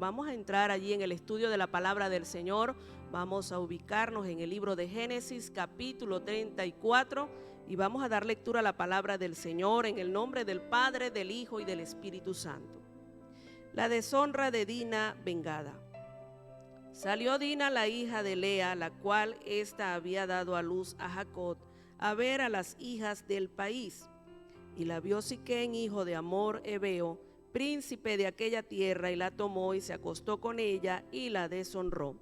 vamos a entrar allí en el estudio de la palabra del Señor. Vamos a ubicarnos en el libro de Génesis, capítulo 34, y vamos a dar lectura a la palabra del Señor en el nombre del Padre, del Hijo y del Espíritu Santo. La deshonra de Dina vengada. Salió Dina, la hija de Lea, la cual ésta había dado a luz a Jacob, a ver a las hijas del país. Y la vio Siquén, hijo de Hamor Heveo, príncipe de aquella tierra, y la tomó y se acostó con ella y la deshonró.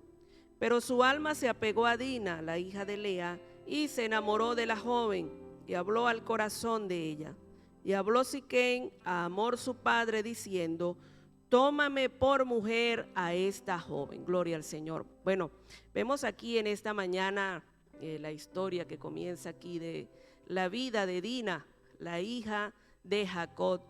Pero su alma se apegó a Dina, la hija de Lea, y se enamoró de la joven, y habló al corazón de ella. Y habló Siquén a Hamor su padre, diciendo: tómame por mujer a esta joven. Gloria al Señor. Bueno, vemos aquí en esta mañana la historia que comienza aquí de la vida de Dina, la hija de Jacob.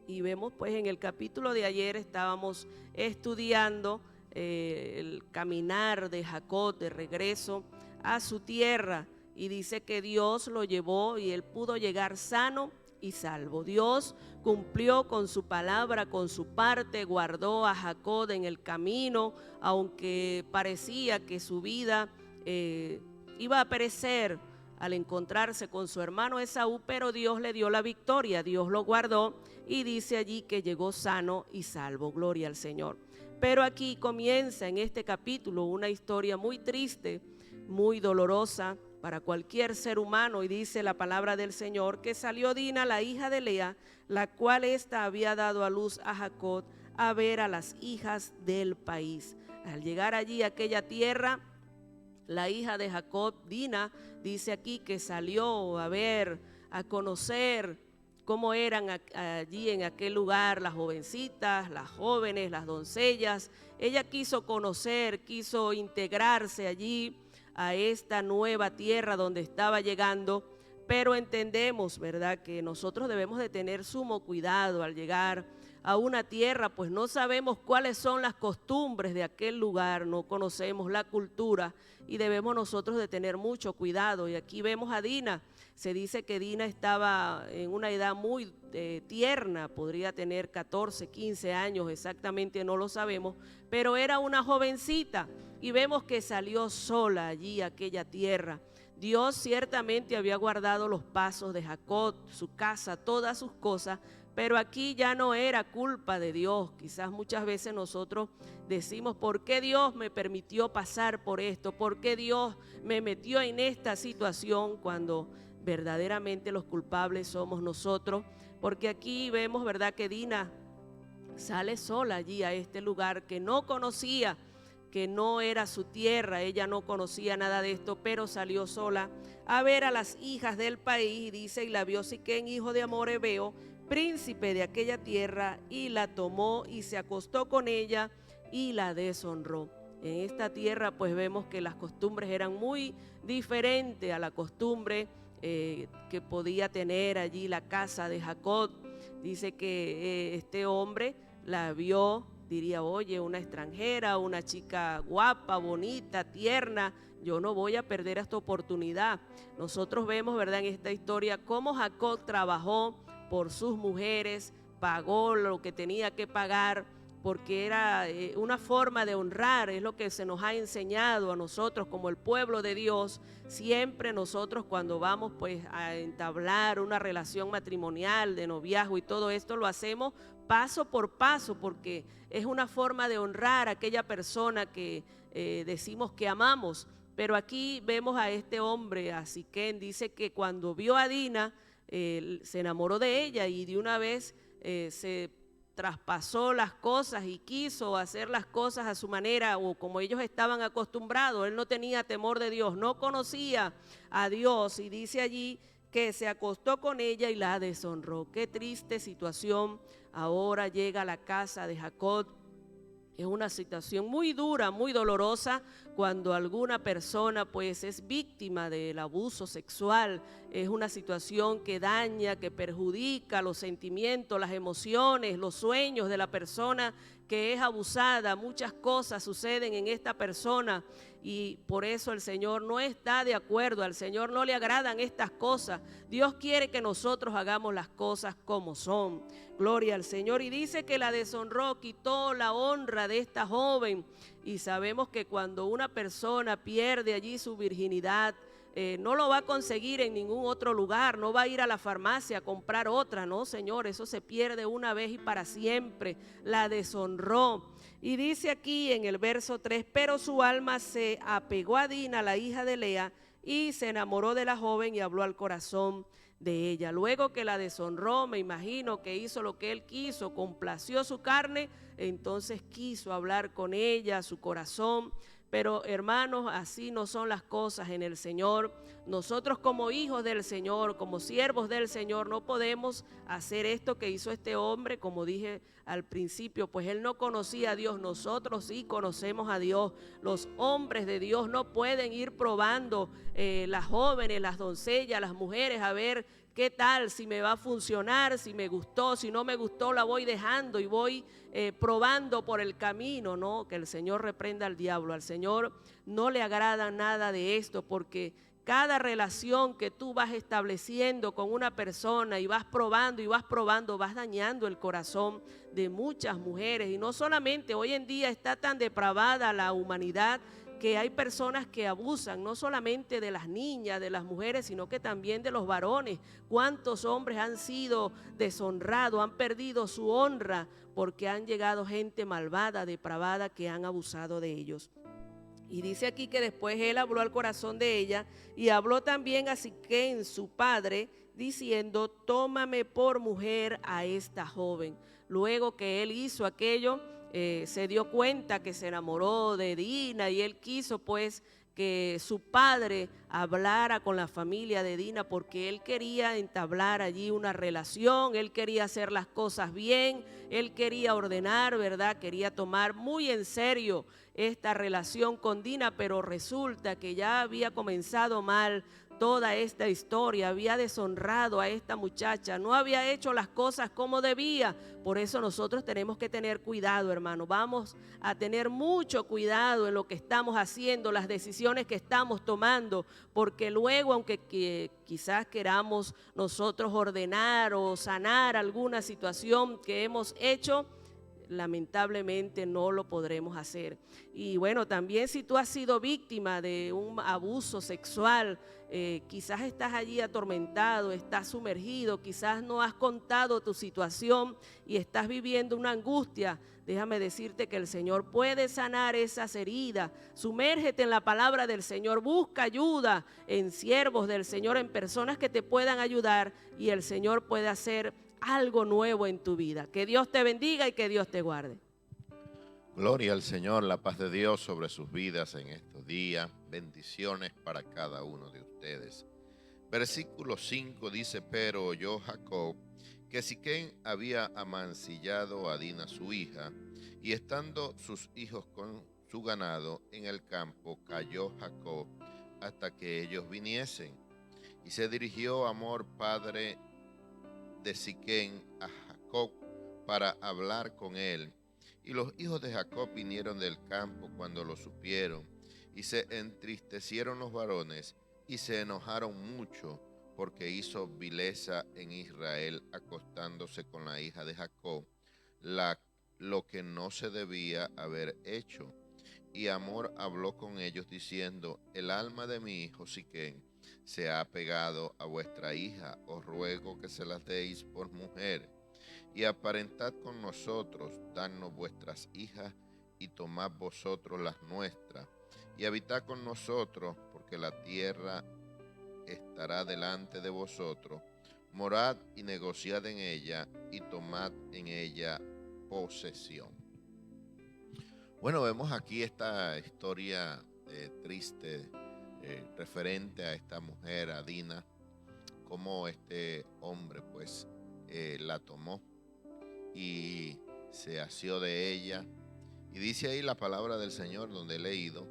Y vemos pues en el capítulo de ayer estábamos estudiando el caminar de Jacob de regreso a su tierra, y dice que Dios lo llevó y él pudo llegar sano y salvo. Dios cumplió con su palabra, con su parte, guardó a Jacob en el camino, aunque parecía que su vida iba a perecer al encontrarse con su hermano Esaú, pero Dios le dio la victoria, Dios lo guardó, y dice allí que llegó sano y salvo. Gloria al Señor. Pero aquí comienza en este capítulo una historia muy triste, muy dolorosa para cualquier ser humano, y dice la palabra del Señor que salió Dina, la hija de Lea, la cual ésta había dado a luz a Jacob, a ver a las hijas del país. Al llegar allí a aquella tierra, la hija de Jacob, Dina, dice aquí que salió a ver, a conocer cómo eran allí en aquel lugar las jovencitas, las jóvenes, las doncellas. Ella quiso conocer, quiso integrarse allí a esta nueva tierra donde estaba llegando, pero entendemos, ¿verdad?, que nosotros debemos de tener sumo cuidado al llegar a una tierra, pues no sabemos cuáles son las costumbres de aquel lugar, no conocemos la cultura, y debemos nosotros de tener mucho cuidado. Y aquí vemos a Dina. Se dice que Dina estaba en una edad muy tierna, podría tener 14, 15 años, exactamente no lo sabemos, pero era una jovencita, y vemos que salió sola allí a aquella tierra. Dios ciertamente había guardado los pasos de Jacob, su casa, todas sus cosas, pero aquí ya no era culpa de Dios. Quizás muchas veces nosotros decimos: ¿por qué Dios me permitió pasar por esto? ¿Por qué Dios me metió en esta situación? Cuando verdaderamente los culpables somos nosotros, porque aquí vemos, ¿verdad?, que Dina sale sola allí a este lugar que no conocía, que no era su tierra, ella no conocía nada de esto, pero salió sola a ver a las hijas del país, y dice: y la vio Siquén, hijo de Hamor Heveo, príncipe de aquella tierra, y la tomó y se acostó con ella y la deshonró. En esta tierra pues vemos que las costumbres eran muy diferentes a la costumbre que podía tener allí la casa de Jacob. Dice que este hombre la vio, diría: oye, una extranjera, una chica guapa, bonita, tierna, yo no voy a perder esta oportunidad. Nosotros vemos, ¿verdad?, en esta historia cómo Jacob trabajó por sus mujeres, pagó lo que tenía que pagar, porque era una forma de honrar. Es lo que se nos ha enseñado a nosotros como el pueblo de Dios. Siempre nosotros, cuando vamos pues a entablar una relación matrimonial, de noviazgo y todo esto, lo hacemos paso por paso, porque es una forma de honrar a aquella persona que decimos que amamos. Pero aquí vemos a este hombre, a Siquén, dice que cuando vio a Dina, se enamoró de ella, y de una vez se traspasó las cosas y quiso hacer las cosas a su manera, o como ellos estaban acostumbrados. Él no tenía temor de Dios, no conocía a Dios, y dice allí que se acostó con ella y la deshonró. Qué triste situación. Ahora llega a la casa de Jacob. Es una situación muy dura, muy dolorosa, cuando alguna persona pues es víctima del abuso sexual, es una situación que daña, que perjudica los sentimientos, las emociones, los sueños de la persona que es abusada. Muchas cosas suceden en esta persona y por eso el Señor no está de acuerdo, al Señor no le agradan estas cosas. Dios quiere que nosotros hagamos las cosas como son. Gloria al Señor. Y dice que la deshonró, quitó la honra de esta joven. Y sabemos que cuando una persona pierde allí su virginidad, no lo va a conseguir en ningún otro lugar, no va a ir a la farmacia a comprar otra, no, Señor, eso se pierde una vez y para siempre. La deshonró. Y dice aquí en el verso 3, pero su alma se apegó a Dina, la hija de Lea, y se enamoró de la joven y habló al corazón de ella. Luego que la deshonró, me imagino que hizo lo que él quiso, complació su carne, entonces quiso hablar con ella, su corazón. Pero hermanos, así no son las cosas en el Señor. Nosotros como hijos del Señor, como siervos del Señor, no podemos hacer esto que hizo este hombre, como dije al principio, pues él no conocía a Dios. Nosotros sí conocemos a Dios. Los hombres de Dios no pueden ir probando las jóvenes, las doncellas, las mujeres, a ver qué tal, si me va a funcionar, si me gustó, si no me gustó la voy dejando y voy probando por el camino. No, que el Señor reprenda al diablo. Al Señor no le agrada nada de esto, porque cada relación que tú vas estableciendo con una persona y vas probando, vas dañando el corazón de muchas mujeres. Y no solamente, hoy en día está tan depravada la humanidad que hay personas que abusan no solamente de las niñas, de las mujeres, sino que también de los varones. ¿Cuántos hombres han sido deshonrados, han perdido su honra porque han llegado gente malvada, depravada, que han abusado de ellos? Y dice aquí que después él habló al corazón de ella y habló también a Siquén, su padre, diciendo: tómame por mujer a esta joven. Luego que él hizo aquello, se dio cuenta que se enamoró de Dina y él quiso pues que su padre hablara con la familia de Dina, porque él quería entablar allí una relación, él quería hacer las cosas bien, él quería ordenar, ¿verdad? Quería tomar muy en serio esta relación con Dina, pero resulta que ya había comenzado mal toda esta historia, había deshonrado a esta muchacha, no había hecho las cosas como debía. Por eso nosotros tenemos que tener cuidado, hermano. Vamos a tener mucho cuidado en lo que estamos haciendo, las decisiones que estamos tomando, porque luego, aunque quizás queramos nosotros ordenar o sanar alguna situación que hemos hecho, lamentablemente no lo podremos hacer. Y bueno, también si tú has sido víctima de un abuso sexual, quizás estás allí atormentado, estás sumergido, quizás no has contado tu situación y estás viviendo una angustia. Déjame decirte que el Señor puede sanar esas heridas. Sumérgete en la palabra del Señor, busca ayuda en siervos del Señor, en personas que te puedan ayudar, y el Señor puede hacer algo nuevo en tu vida. Que Dios te bendiga y que Dios te guarde. Gloria al Señor, la paz de Dios sobre sus vidas en estos días. Bendiciones para cada uno de ustedes. Versículo 5 dice: pero oyó Jacob que Siquén había amancillado a Dina su hija, y estando sus hijos con su ganado en el campo, cayó Jacob hasta que ellos viniesen. Y se dirigió Hamor, padre de Siquén, a Jacob para hablar con él. Y los hijos de Jacob vinieron del campo cuando lo supieron, y se entristecieron los varones y se enojaron mucho, porque hizo vileza en Israel acostándose con la hija de Jacob, lo que no se debía haber hecho. Y Hamor habló con ellos diciendo: el alma de mi hijo Siquén se ha pegado a vuestra hija, os ruego que se las deis por mujer, y aparentad con nosotros, dadnos vuestras hijas, y tomad vosotros las nuestras, y habitad con nosotros, porque la tierra estará delante de vosotros. Morad y negociad en ella, y tomad en ella posesión. Bueno, vemos aquí esta historia triste referente a esta mujer, a Dina, cómo este hombre pues la tomó y se asió de ella. Y dice ahí la palabra del Señor, donde he leído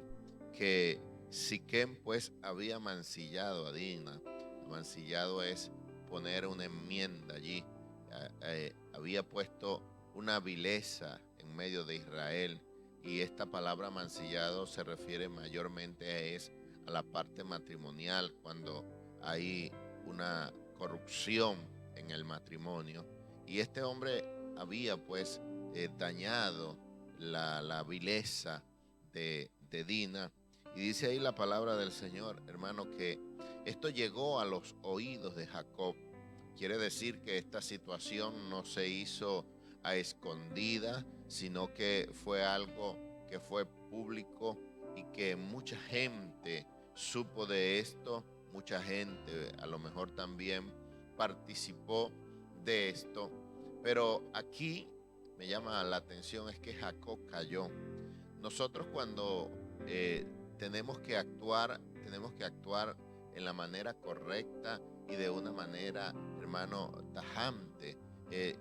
que Siquén pues había mancillado a Dina, Mancillado es poner una enmienda allí. Había puesto una vileza en medio de Israel, y esta palabra mancillado se refiere mayormente a la parte matrimonial, cuando hay una corrupción en el matrimonio. Y este hombre había pues dañado la vileza de Dina. Y dice ahí la palabra del Señor, hermano, que esto llegó a los oídos de Jacob. Quiere decir que esta situación no se hizo a escondida, sino que fue algo que fue público y que mucha gente supo de esto, mucha gente a lo mejor también participó de esto. Pero aquí me llama la atención es que Jacob cayó. Nosotros cuando tenemos que actuar en la manera correcta y de una manera, hermano, tajante.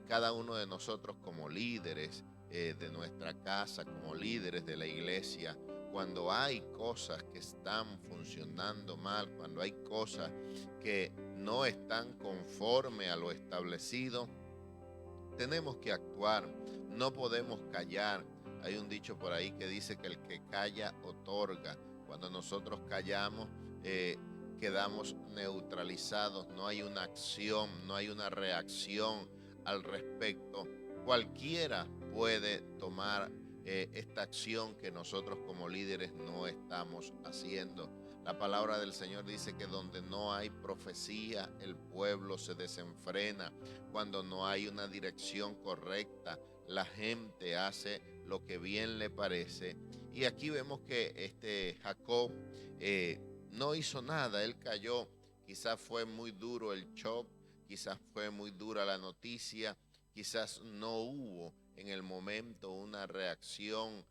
Cada uno de nosotros como líderes de nuestra casa, como líderes de la iglesia, cuando hay cosas que están funcionando mal, cuando hay cosas que no están conforme a lo establecido, tenemos que actuar, no podemos callar. Hay un dicho por ahí que dice que el que calla otorga. Cuando nosotros callamos, quedamos neutralizados, no hay una acción, no hay una reacción al respecto. Cualquiera puede tomar esta acción que nosotros como líderes no estamos haciendo. La palabra del Señor dice que donde no hay profecía, el pueblo se desenfrena. Cuando no hay una dirección correcta, la gente hace lo que bien le parece. Y aquí vemos que este Jacob no hizo nada, él cayó. Quizás fue muy duro el shock, quizás fue muy dura la noticia, quizás no hubo en el momento una reacción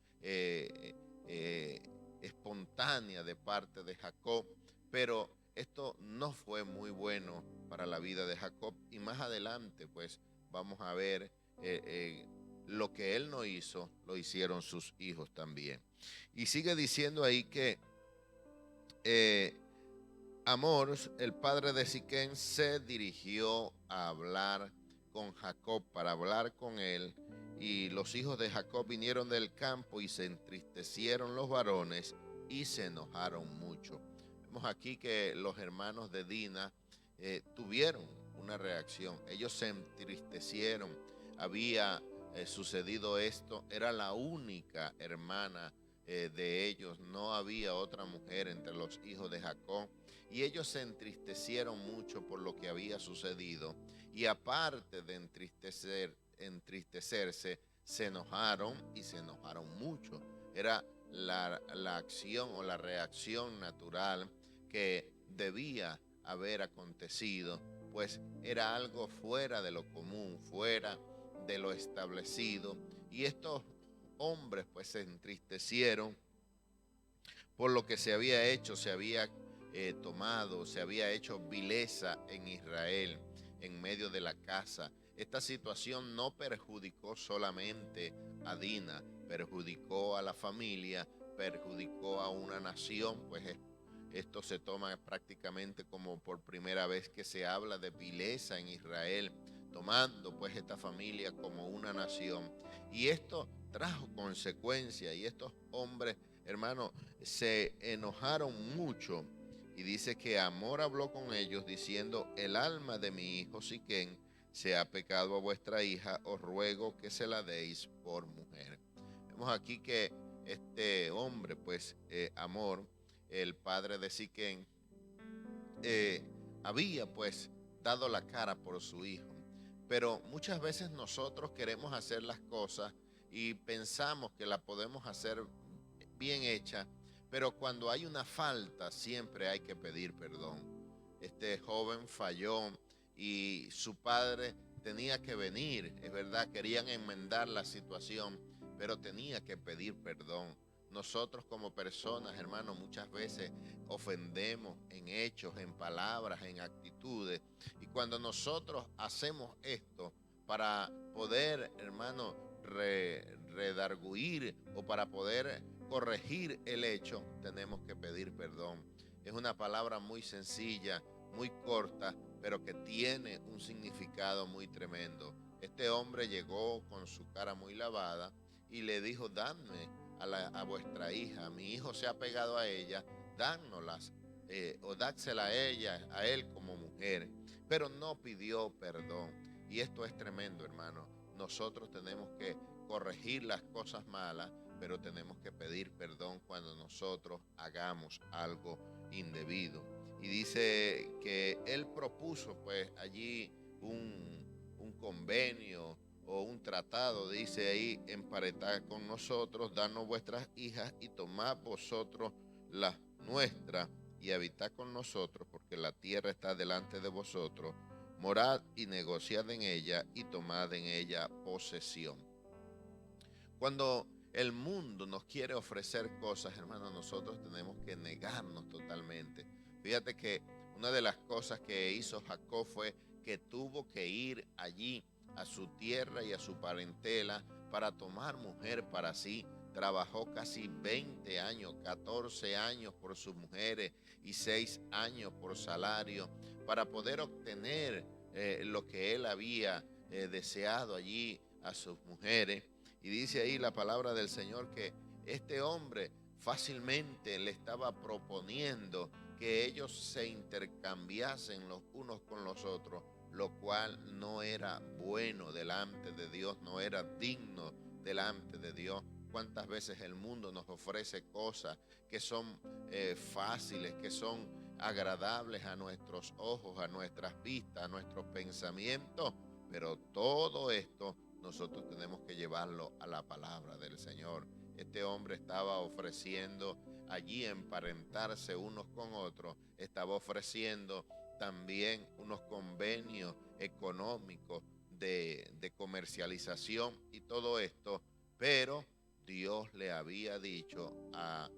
espontánea de parte de Jacob, pero esto no fue muy bueno para la vida de Jacob, y más adelante pues vamos a ver lo que él no hizo, lo hicieron sus hijos también. Y sigue diciendo ahí que Amor, el padre de Siquem, se dirigió a hablar con Jacob, para hablar con él, y los hijos de Jacob vinieron del campo y se entristecieron los varones y se enojaron mucho. Vemos aquí que los hermanos de Dina tuvieron una reacción. Ellos se entristecieron. Había sucedido esto. Era la única hermana de ellos. No había otra mujer entre los hijos de Jacob. Y ellos se entristecieron mucho por lo que había sucedido. Y aparte de entristecerse, se enojaron, y se enojaron mucho. Era la acción o la reacción natural que debía haber acontecido, pues era algo fuera de lo común, fuera de lo establecido. Y estos hombres pues se entristecieron por lo que se había hecho, se había tomado, se había hecho vileza en Israel, en medio de la casa. Esta situación no perjudicó solamente a Dina, perjudicó a la familia, perjudicó a una nación, pues esto se toma prácticamente como por primera vez que se habla de vileza en Israel, tomando pues esta familia como una nación. Y esto trajo consecuencias, y estos hombres, hermanos, se enojaron mucho. Y dice que Amor habló con ellos diciendo: el alma de mi hijo Siquem se ha pecado a vuestra hija, os ruego que se la deis por mujer. Vemos aquí que este hombre, pues Amor, el padre de Siquem, había pues dado la cara por su hijo. Pero muchas veces nosotros queremos hacer las cosas y pensamos que la podemos hacer bien hecha, pero cuando hay una falta siempre hay que pedir perdón. Este joven falló y su padre tenía que venir, es verdad, querían enmendar la situación, pero tenía que pedir perdón. Nosotros como personas, hermanos, muchas veces ofendemos en hechos, en palabras, en actitudes. Y cuando nosotros hacemos esto para poder, hermano, redarguir o para poder corregir el hecho, tenemos que pedir perdón. Es una palabra muy sencilla, muy corta, pero que tiene un significado muy tremendo. Este hombre llegó con su cara muy lavada y le dijo: dadme a vuestra hija, mi hijo se ha pegado a ella, dádnoslas, o dádsela a ella, a él como mujer. Pero no pidió perdón. Y esto es tremendo, hermano. Nosotros tenemos que corregir las cosas malas, pero tenemos que pedir perdón cuando nosotros hagamos algo indebido. Y dice que él propuso pues allí un convenio o un tratado, dice ahí: emparetad con nosotros, danos vuestras hijas y tomad vosotros las nuestras y habitad con nosotros, porque la tierra está delante de vosotros. Morad y negociad en ella y tomad en ella posesión. Cuando el mundo nos quiere ofrecer cosas, hermanos, nosotros tenemos que negarnos totalmente. Fíjate que una de las cosas que hizo Jacob fue que tuvo que ir allí a su tierra y a su parentela para tomar mujer para sí. Trabajó casi 20 años, 14 años por sus mujeres y 6 años por salario para poder obtener lo que él había deseado allí a sus mujeres. Y dice ahí la palabra del Señor que este hombre fácilmente le estaba proponiendo que ellos se intercambiasen los unos con los otros, lo cual no era bueno delante de Dios, no era digno delante de Dios. Cuántas veces el mundo nos ofrece cosas que son fáciles, que son agradables a nuestros ojos, a nuestras vistas, a nuestros pensamientos, pero todo esto nosotros tenemos que llevarlo a la palabra del Señor. Este hombre estaba ofreciendo allí emparentarse unos con otros, estaba ofreciendo también unos convenios económicos de comercialización y todo esto, pero Dios le había dicho a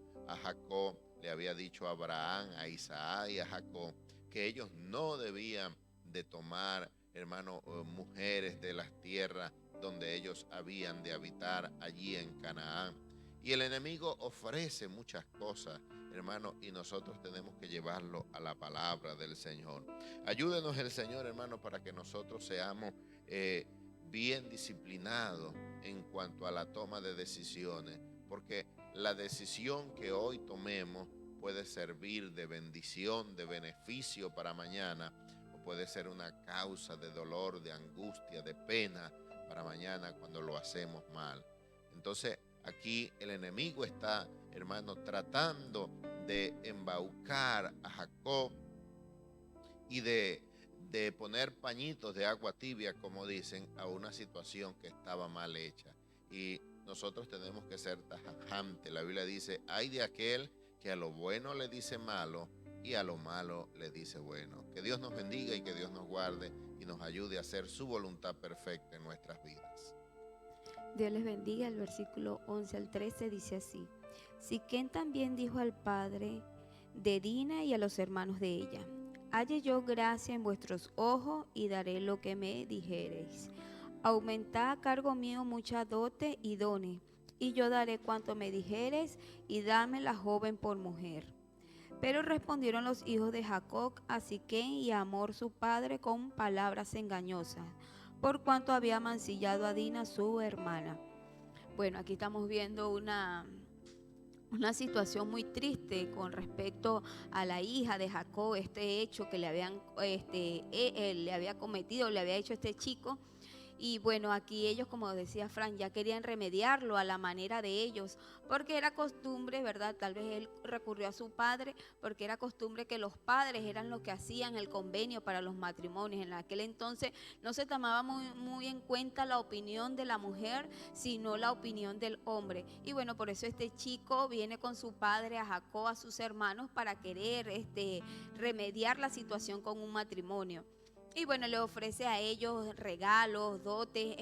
Jacob, le había dicho a Abraham, a Isaac y a Jacob que ellos no debían de tomar, hermano, mujeres de las tierras donde ellos habían de habitar allí en Canaán. Y el enemigo ofrece muchas cosas, hermano, y nosotros tenemos que llevarlo a la palabra del Señor. Ayúdenos el Señor, hermano, para que nosotros seamos bien disciplinados en cuanto a la toma de decisiones, porque la decisión que hoy tomemos puede servir de bendición, de beneficio para mañana, o puede ser una causa de dolor, de angustia, de pena para mañana cuando lo hacemos mal. Entonces aquí el enemigo está, hermano, tratando de embaucar a Jacob y de poner pañitos de agua tibia, como dicen, a una situación que estaba mal hecha. Y nosotros tenemos que ser tajantes. La Biblia dice: ay de aquel que a lo bueno le dice malo y a lo malo le dice bueno. Que Dios nos bendiga y que Dios nos guarde y nos ayude a hacer su voluntad perfecta en nuestras vidas. Dios les bendiga. El versículo 11 al 13 dice así: Siquén también dijo al padre de Dina y a los hermanos de ella: halle yo gracia en vuestros ojos y daré lo que me dijereis. Aumentad a cargo mío mucha dote y dones, y yo daré cuanto me dijereis, y dame la joven por mujer. Pero respondieron los hijos de Jacob a Siquén y a Hamor su padre con palabras engañosas, por cuanto había mancillado a Dina su hermana. Bueno, aquí estamos viendo una situación muy triste con respecto a la hija de Jacob, este hecho que le había cometido, le había hecho este chico. Y bueno, aquí ellos, como decía Fran, ya querían remediarlo a la manera de ellos, porque era costumbre, ¿verdad? Tal vez él recurrió a su padre, porque era costumbre que los padres eran los que hacían el convenio para los matrimonios. En aquel entonces no se tomaba muy en cuenta la opinión de la mujer, sino la opinión del hombre. Y bueno, por eso este chico viene con su padre a Jacob, a sus hermanos, para querer remediar la situación con un matrimonio. Y bueno, le ofrece a ellos regalos, dotes,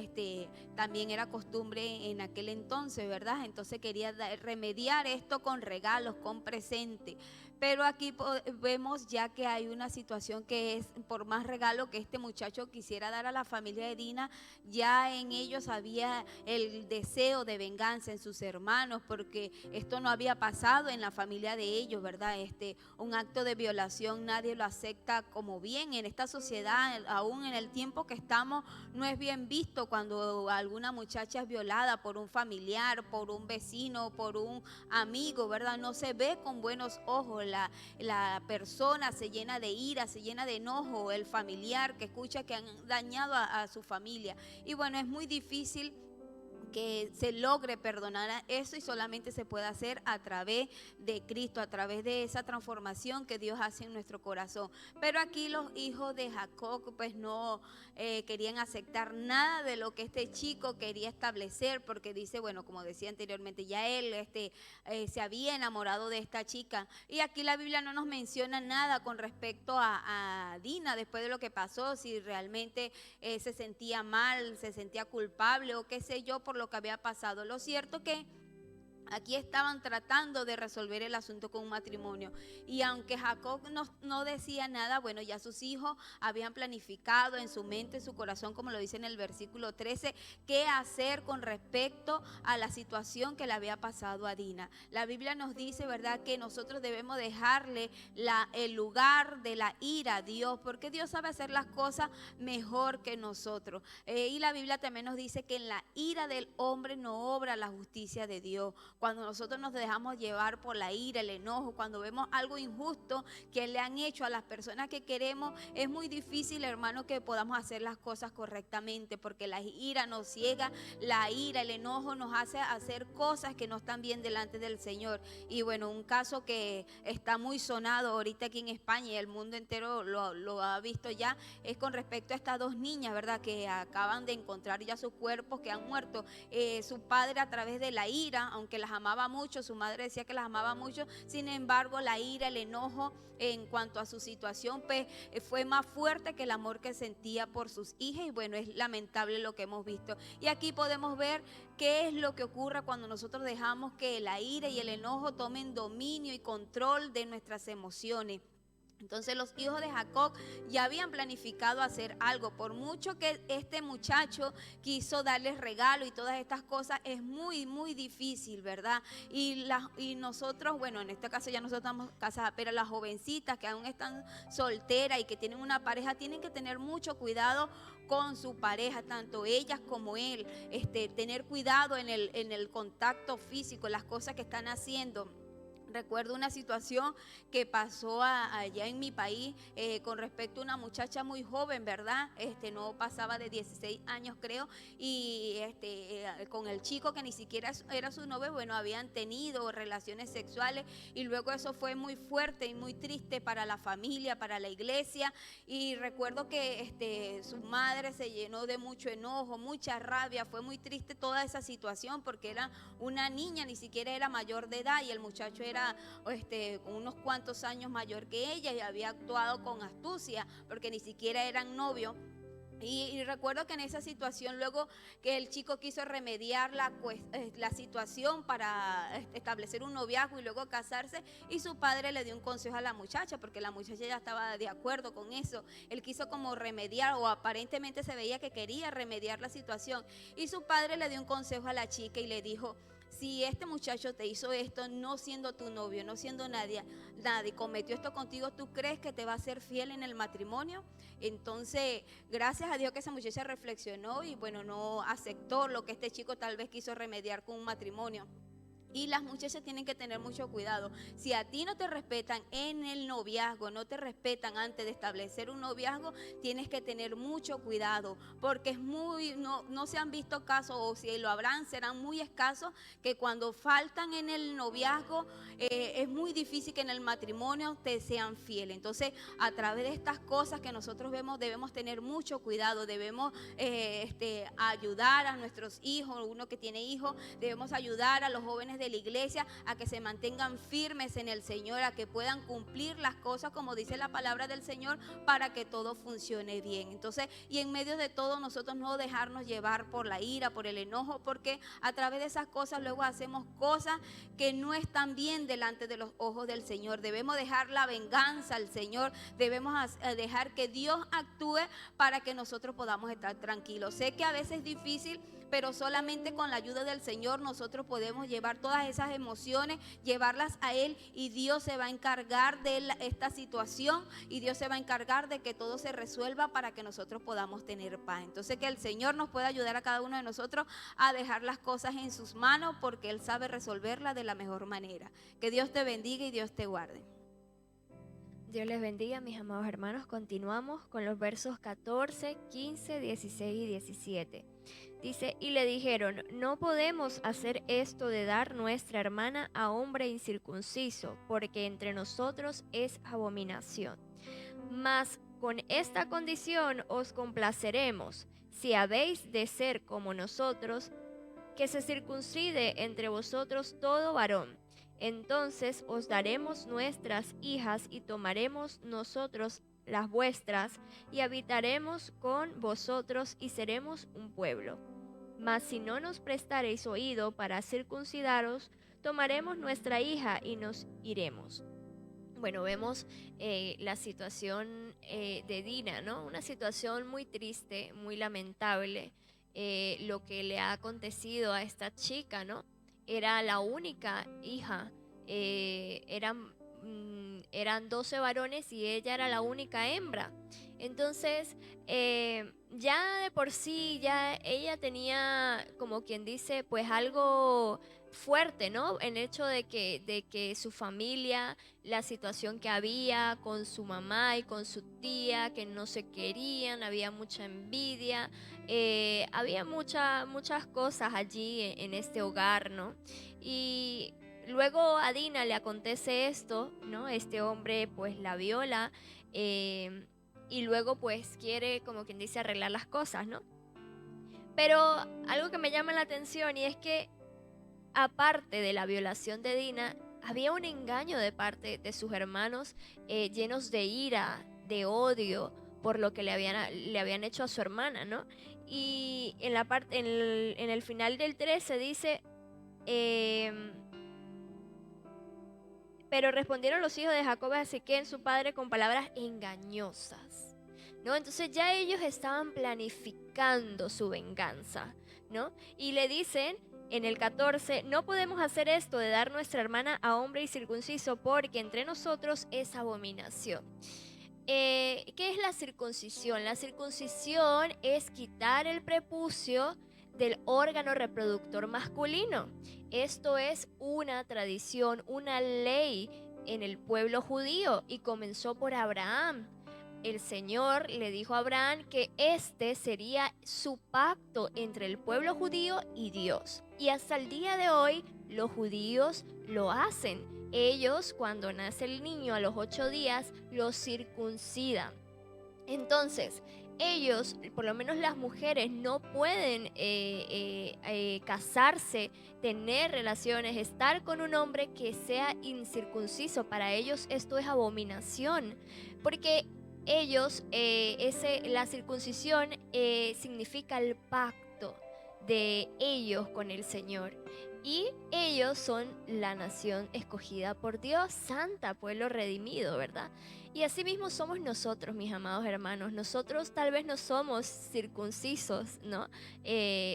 también era costumbre en aquel entonces, ¿verdad? Entonces quería remediar esto con regalos, con presente. Pero aquí vemos ya que hay una situación que es, por más regalo que este muchacho quisiera dar a la familia de Dina, ya en ellos había el deseo de venganza en sus hermanos, porque esto no había pasado en la familia de ellos, ¿verdad? Un acto de violación nadie lo acepta como bien en esta sociedad, aún en el tiempo que estamos, no es bien visto cuando alguna muchacha es violada por un familiar, por un vecino, por un amigo, ¿verdad? No se ve con buenos ojos. La persona se llena de ira, se llena de enojo, el familiar que escucha que han dañado a su familia. Y bueno, es muy difícil que se logre perdonar a eso, y solamente se puede hacer a través de Cristo, a través de esa transformación que Dios hace en nuestro corazón. Pero aquí los hijos de Jacob pues no querían aceptar nada de lo que este chico quería establecer, porque dice, bueno, como decía anteriormente, ya él se había enamorado de esta chica, y aquí la Biblia no nos menciona nada con respecto a Dina después de lo que pasó, si realmente se sentía mal, se sentía culpable o qué sé yo por lo que había pasado. Lo cierto que aquí estaban tratando de resolver el asunto con un matrimonio, y aunque Jacob no decía nada, bueno, ya sus hijos habían planificado en su mente, en su corazón, como lo dice en el versículo 13, qué hacer con respecto a la situación que le había pasado a Dina. La Biblia nos dice, ¿verdad?, que nosotros debemos dejarle el lugar de la ira a Dios, porque Dios sabe hacer las cosas mejor que nosotros. Y la Biblia también nos dice que en la ira del hombre no obra la justicia de Dios. Cuando nosotros nos dejamos llevar por la ira, el enojo, cuando vemos algo injusto que le han hecho a las personas que queremos, es muy difícil, hermano, que podamos hacer las cosas correctamente, porque la ira nos ciega, la ira, el enojo nos hace hacer cosas que no están bien delante del Señor. Y bueno, un caso que está muy sonado ahorita aquí en España y el mundo entero lo ha visto ya, es con respecto a estas dos niñas, ¿verdad?, que acaban de encontrar ya sus cuerpos que han muerto. Su padre, a través de la ira, aunque las amaba mucho, su madre decía que las amaba mucho, sin embargo la ira, el enojo en cuanto a su situación pues, fue más fuerte que el amor que sentía por sus hijas, y bueno, es lamentable lo que hemos visto. Y aquí podemos ver qué es lo que ocurre cuando nosotros dejamos que la ira y el enojo tomen dominio y control de nuestras emociones. Entonces los hijos de Jacob ya habían planificado hacer algo. Por mucho que este muchacho quiso darles regalo y todas estas cosas, es muy, muy difícil, ¿verdad? Y nosotros, bueno, en este caso ya nosotros estamos casadas, pero las jovencitas que aún están solteras y que tienen una pareja, tienen que tener mucho cuidado con su pareja, tanto ellas como él, tener cuidado en el contacto físico, las cosas que están haciendo. Recuerdo una situación que pasó allá en mi país con respecto a una muchacha muy joven, ¿verdad? No pasaba de 16 años, creo, y con el chico que ni siquiera era su novio, bueno, habían tenido relaciones sexuales, y luego eso fue muy fuerte y muy triste para la familia, para la iglesia. Y recuerdo que su madre se llenó de mucho enojo, mucha rabia. Fue muy triste toda esa situación, porque era una niña, ni siquiera era mayor de edad, y el muchacho era unos cuantos años mayor que ella, y había actuado con astucia porque ni siquiera eran novios. Y recuerdo que en esa situación, luego que el chico quiso remediar la situación para establecer un noviazgo y luego casarse, y su padre le dio un consejo a la muchacha, porque la muchacha ya estaba de acuerdo con eso. Él quiso como remediar, o aparentemente se veía que quería remediar la situación, y su padre le dio un consejo a la chica y le dijo: si este muchacho te hizo esto no siendo tu novio, no siendo nadie, cometió esto contigo, ¿tú crees que te va a ser fiel en el matrimonio? Entonces, gracias a Dios que esa muchacha reflexionó y bueno, no aceptó lo que este chico tal vez quiso remediar con un matrimonio. Y las muchachas tienen que tener mucho cuidado. Si a ti no te respetan en el noviazgo, no te respetan antes de establecer un noviazgo, tienes que tener mucho cuidado, porque no se han visto casos, o si lo habrán, serán muy escasos, que cuando faltan en el noviazgo, es muy difícil que en el matrimonio te sean fieles. Entonces, a través de estas cosas que nosotros vemos, debemos tener mucho cuidado, debemos ayudar a nuestros hijos, uno que tiene hijos, debemos ayudar a los jóvenes de la iglesia, a que se mantengan firmes en el Señor, a que puedan cumplir las cosas como dice la palabra del Señor, para que todo funcione bien. Entonces, y en medio de todo nosotros no dejarnos llevar por la ira, por el enojo, porque a través de esas cosas luego hacemos cosas que no están bien delante de los ojos del Señor. Debemos dejar la venganza al Señor, debemos dejar que Dios actúe para que nosotros podamos estar tranquilos. Sé que a veces es difícil, pero solamente con la ayuda del Señor nosotros podemos llevar todas esas emociones, llevarlas a Él, y Dios se va a encargar de esta situación, y Dios se va a encargar de que todo se resuelva para que nosotros podamos tener paz. Entonces, que el Señor nos pueda ayudar a cada uno de nosotros a dejar las cosas en sus manos, porque Él sabe resolverlas de la mejor manera. Que Dios te bendiga y Dios te guarde. Dios les bendiga, mis amados hermanos. Continuamos con los versos 14, 15, 16 y 17. Dice, y le dijeron, no podemos hacer esto de dar nuestra hermana a hombre incircunciso, porque entre nosotros es abominación. Mas con esta condición os complaceremos, si habéis de ser como nosotros, que se circuncide entre vosotros todo varón. Entonces os daremos nuestras hijas y tomaremos nosotros las vuestras y habitaremos con vosotros y seremos un pueblo. Mas si no nos prestareis oído para circuncidaros, tomaremos nuestra hija y nos iremos. Bueno, vemos la situación de Dina, ¿no? Una situación muy triste, muy lamentable, lo que le ha acontecido a esta chica, ¿no? Era la única hija, eran 12 varones y ella era la única hembra. Entonces, ya de por sí, ya ella tenía, como quien dice, pues algo fuerte, ¿no? En el hecho de que su familia, la situación que había con su mamá y con su tía, que no se querían, había mucha envidia, había muchas cosas allí en este hogar, ¿no? Y luego a Dina le acontece esto, ¿no? Este hombre pues la viola, y luego pues quiere, como quien dice, arreglar las cosas, ¿no? Pero algo que me llama la atención, y es que aparte de la violación de Dina, había un engaño de parte de sus hermanos, llenos de ira, de odio por lo que le habían hecho a su hermana, ¿no? Y en el final del 13 dice, pero respondieron los hijos de Jacob a Siquem su padre con palabras engañosas, ¿no? Entonces ya ellos estaban planificando su venganza, ¿no? Y le dicen en el 14, no podemos hacer esto de dar nuestra hermana a hombre incircunciso, porque entre nosotros es abominación. ¿Qué es la circuncisión? La circuncisión es quitar el prepucio del órgano reproductor masculino. Esto es una tradición, una ley en el pueblo judío, y comenzó por Abraham. El Señor le dijo a Abraham que este sería su pacto entre el pueblo judío y Dios. Y hasta el día de hoy los judíos lo hacen. Ellos, cuando nace el niño a los 8 días, lo circuncidan. Entonces, ellos, por lo menos las mujeres, no pueden casarse, tener relaciones, estar con un hombre que sea incircunciso. Para ellos esto es abominación, porque ellos, la circuncisión significa el pacto de ellos con el Señor. Y ellos son la nación escogida por Dios, santa, pueblo redimido, ¿verdad? Y así mismo somos nosotros, mis amados hermanos. Nosotros tal vez no somos circuncisos, ¿no?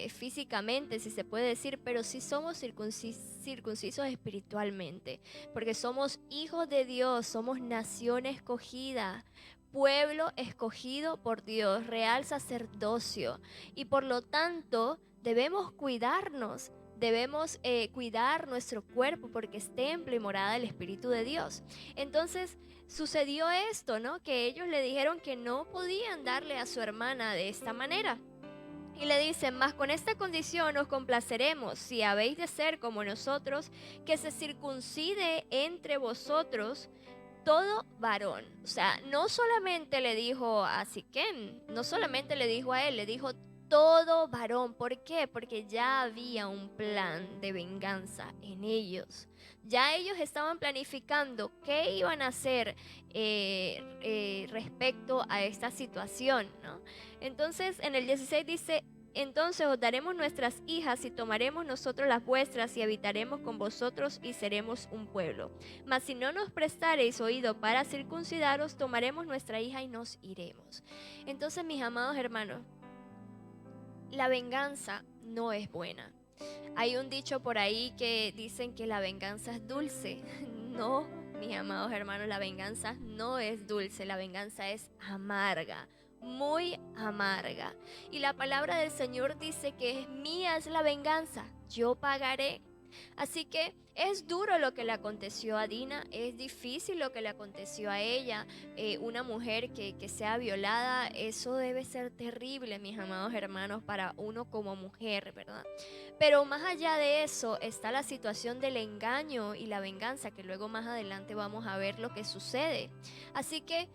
Físicamente, si se puede decir, pero sí somos circuncisos espiritualmente, porque somos hijos de Dios, somos nación escogida, pueblo escogido por Dios, real sacerdocio, y por lo tanto debemos cuidarnos. Debemos cuidar nuestro cuerpo, porque es templo y morada del Espíritu de Dios. Entonces sucedió esto, ¿no? Que ellos le dijeron que no podían darle a su hermana de esta manera. Y le dicen, mas con esta condición os complaceremos, si habéis de ser como nosotros, que se circuncide entre vosotros todo varón. O sea, no solamente le dijo a Siquem, no solamente le dijo a él, le dijo todo varón. ¿Por qué? Porque ya había un plan de venganza en ellos. Ya ellos estaban planificando qué iban a hacer respecto a esta situación, ¿no? Entonces en el 16 dice: entonces os daremos nuestras hijas y tomaremos nosotros las vuestras y habitaremos con vosotros y seremos un pueblo. Mas si no nos prestareis oído para circuncidaros, tomaremos nuestra hija y nos iremos. Entonces, mis amados hermanos, la venganza no es buena. Hay un dicho por ahí que dicen que la venganza es dulce. No, mis amados hermanos, la venganza no es dulce, la venganza es amarga, muy amarga. Y la palabra del Señor dice que mía es la venganza, yo pagaré. Así que es duro lo que le aconteció a Dina, es difícil lo que le aconteció a ella. Una mujer que sea violada, eso debe ser terrible, mis amados hermanos, para uno como mujer, ¿verdad? Pero más allá de eso está la situación del engaño y la venganza, que luego más adelante vamos a ver lo que sucede. Así que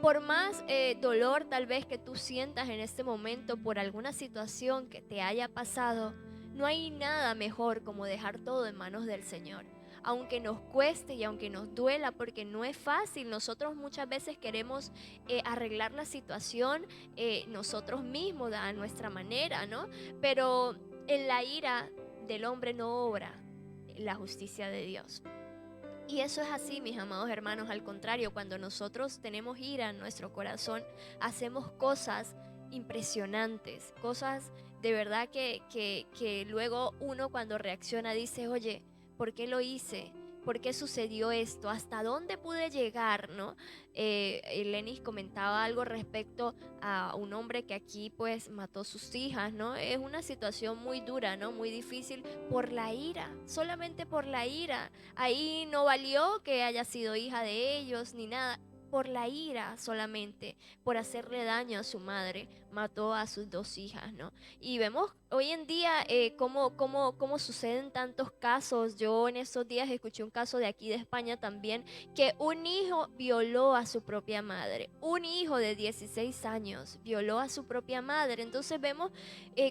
por más dolor tal vez que tú sientas en este momento por alguna situación que te haya pasado, no hay nada mejor como dejar todo en manos del Señor. Aunque nos cueste y aunque nos duela, porque no es fácil, nosotros muchas veces queremos arreglar la situación nosotros mismos a nuestra manera, ¿no? Pero en la ira del hombre no obra la justicia de Dios. Y eso es así, mis amados hermanos. Al contrario, cuando nosotros tenemos ira en nuestro corazón, hacemos cosas impresionantes, cosas de verdad que luego uno cuando reacciona dice: oye, ¿por qué lo hice? ¿Por qué sucedió esto? ¿Hasta dónde pude llegar? ¿No? Lenis comentaba algo respecto a un hombre que aquí pues mató sus hijas, ¿no? Es una situación muy dura, ¿no? Muy difícil por la ira, solamente por la ira. Ahí no valió que haya sido hija de ellos ni nada. Por la ira solamente, por hacerle daño a su madre, mató a sus dos hijas, ¿no? Y vemos hoy en día cómo suceden tantos casos. Yo en estos días escuché un caso de aquí de España también, que un hijo violó a su propia madre. Un hijo de 16 años violó a su propia madre. Entonces vemos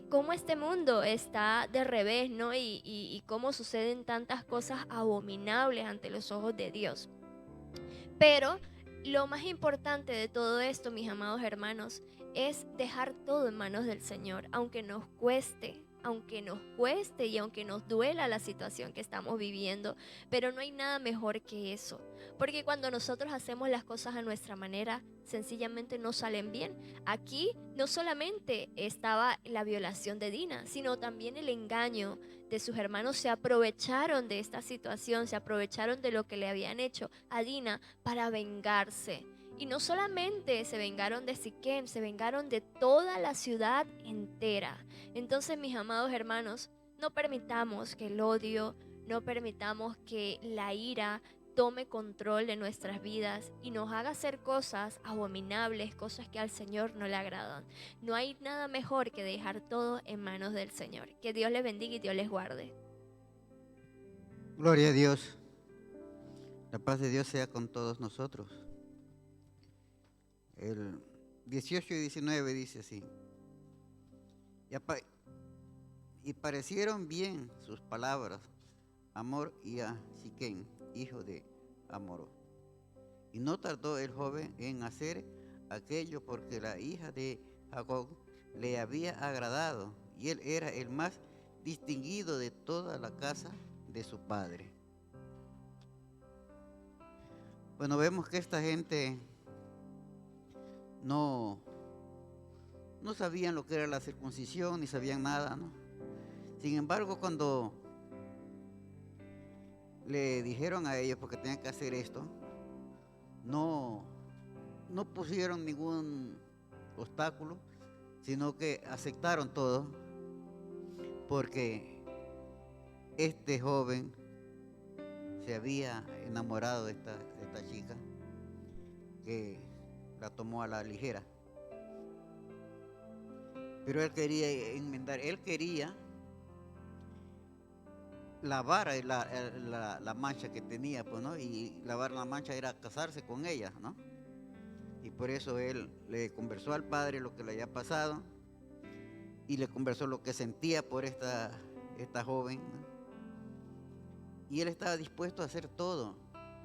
cómo este mundo está de revés, ¿no? Y cómo suceden tantas cosas abominables ante los ojos de Dios. Pero lo más importante de todo esto, mis amados hermanos, es dejar todo en manos del Señor, aunque nos cueste y aunque nos duela la situación que estamos viviendo. Pero no hay nada mejor que eso, porque cuando nosotros hacemos las cosas a nuestra manera, sencillamente no salen bien. Aquí no solamente estaba la violación de Dina, sino también el engaño de sus hermanos. Se aprovecharon de esta situación, se aprovecharon de lo que le habían hecho a Dina para vengarse. Y no solamente se vengaron de Siquem, se vengaron de toda la ciudad entera. Entonces, mis amados hermanos, no permitamos que el odio, no permitamos que la ira tome control de nuestras vidas y nos haga hacer cosas abominables, cosas que al Señor no le agradan. No hay nada mejor que dejar todo en manos del Señor. Que Dios les bendiga y Dios les guarde. Gloria a Dios. La paz de Dios sea con todos nosotros. El 18 y 19 dice así: y parecieron bien sus palabras a Hamor y a Siquem, hijo de Hamor. Y no tardó el joven en hacer aquello, porque la hija de Jacob le había agradado, y él era el más distinguido de toda la casa de su padre. Bueno, vemos que esta gente no sabían lo que era la circuncisión, ni sabían nada, ¿no? Sin embargo, cuando le dijeron a ellos porque tenían que hacer esto, no pusieron ningún obstáculo, sino que aceptaron todo, porque este joven se había enamorado de esta chica, que la tomó a la ligera. Pero él quería enmendar, él quería lavar la mancha que tenía, pues, ¿no? Y lavar la mancha era casarse con ella, ¿no? Y por eso él le conversó al padre lo que le había pasado, y le conversó lo que sentía por esta joven, ¿no? Y él estaba dispuesto a hacer todo,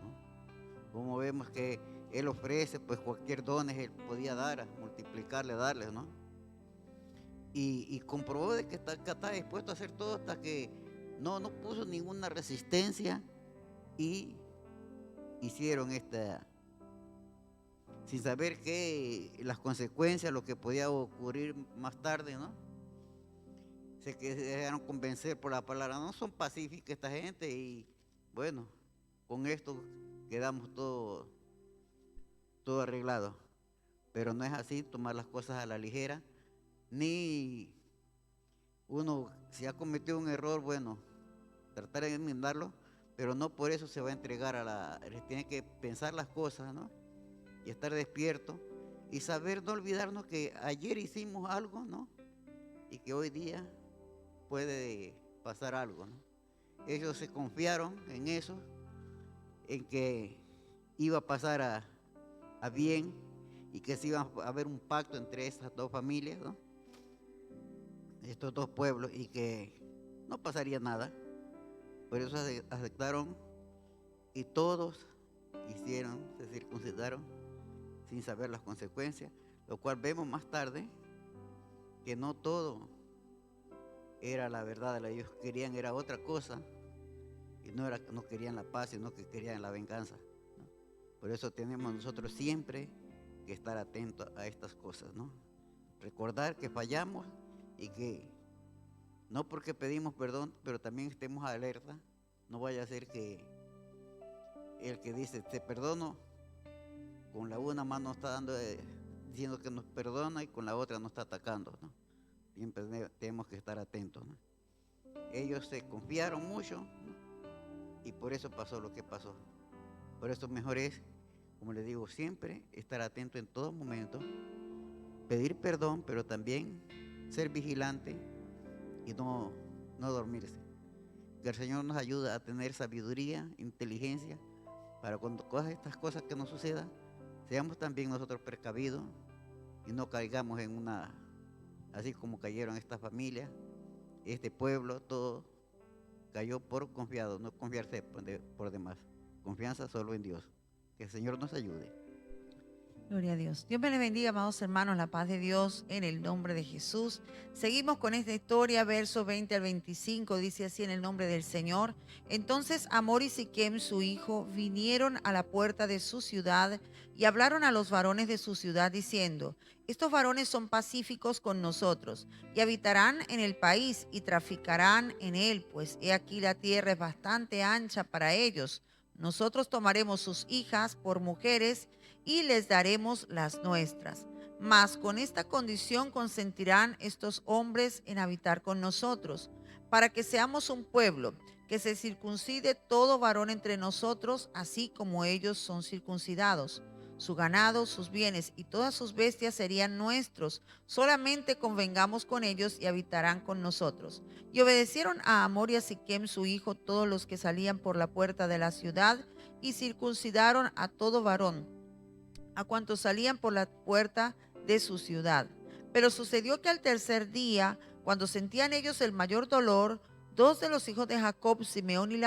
¿no? Como vemos que él ofrece, pues cualquier dones él podía dar, multiplicarle, darles, ¿no? Y comprobó de que está dispuesto a hacer todo hasta que no puso ninguna resistencia y hicieron sin saber las consecuencias, lo que podía ocurrir más tarde, ¿no? Se dejaron convencer por la palabra, no son pacíficas esta gente y bueno, con esto quedamos todo arreglado. Pero no es así, tomar las cosas a la ligera, ni uno, si ha cometido un error, bueno, tratar de enmendarlo, pero no por eso se va a entregar tiene que pensar las cosas, ¿no? Y estar despierto y saber no olvidarnos que ayer hicimos algo, ¿no? Y que hoy día puede pasar algo, ¿no? Ellos se confiaron en eso, en que iba a pasar a bien y que se iba a haber un pacto entre estas dos familias, ¿no? Estos dos pueblos, y que no pasaría nada. Por eso aceptaron y todos se circuncidaron sin saber las consecuencias, lo cual vemos más tarde que no todo era la verdad. Ellos querían era otra cosa y no querían la paz, sino que querían la venganza, ¿no? Por eso tenemos nosotros siempre que estar atentos a estas cosas, ¿no? Recordar que fallamos y que no porque pedimos perdón, pero también estemos alerta. No vaya a ser que el que dice te perdono, con la una mano está dando, diciendo que nos perdona y con la otra nos está atacando, ¿no? Siempre tenemos que estar atentos, ¿no? Ellos se confiaron mucho, ¿no? Y por eso pasó lo que pasó. Por eso mejor es, como les digo, siempre estar atento en todo momento, pedir perdón, pero también ser vigilante y no dormirse. Que el Señor nos ayude a tener sabiduría, inteligencia, para cuando todas estas cosas que nos sucedan, seamos también nosotros precavidos y no caigamos en así como cayeron estas familias, este pueblo, todo cayó por confiado, no confiarse por demás. Confianza solo en Dios. Que el Señor nos ayude. Gloria a Dios. Dios me les bendiga, amados hermanos, la paz de Dios en el nombre de Jesús. Seguimos con esta historia, versos 20 al 25, dice así en el nombre del Señor. Entonces Hamor y Siquem, su hijo, vinieron a la puerta de su ciudad y hablaron a los varones de su ciudad diciendo: estos varones son pacíficos con nosotros y habitarán en el país y traficarán en él, pues he aquí la tierra es bastante ancha para ellos. Nosotros tomaremos sus hijas por mujeres y les daremos las nuestras. Mas con esta condición consentirán estos hombres en habitar con nosotros, para que seamos un pueblo, que se circuncide todo varón entre nosotros, así como ellos son circuncidados. Su ganado, sus bienes y todas sus bestias serían nuestros, solamente convengamos con ellos y habitarán con nosotros. Y obedecieron a Hamor y a Siquem su hijo todos los que salían por la puerta de la ciudad, y circuncidaron a todo varón, a cuantos salían por la puerta de su ciudad. Pero sucedió que al tercer día, cuando sentían ellos el mayor dolor, dos de los hijos de Jacob, Simeón y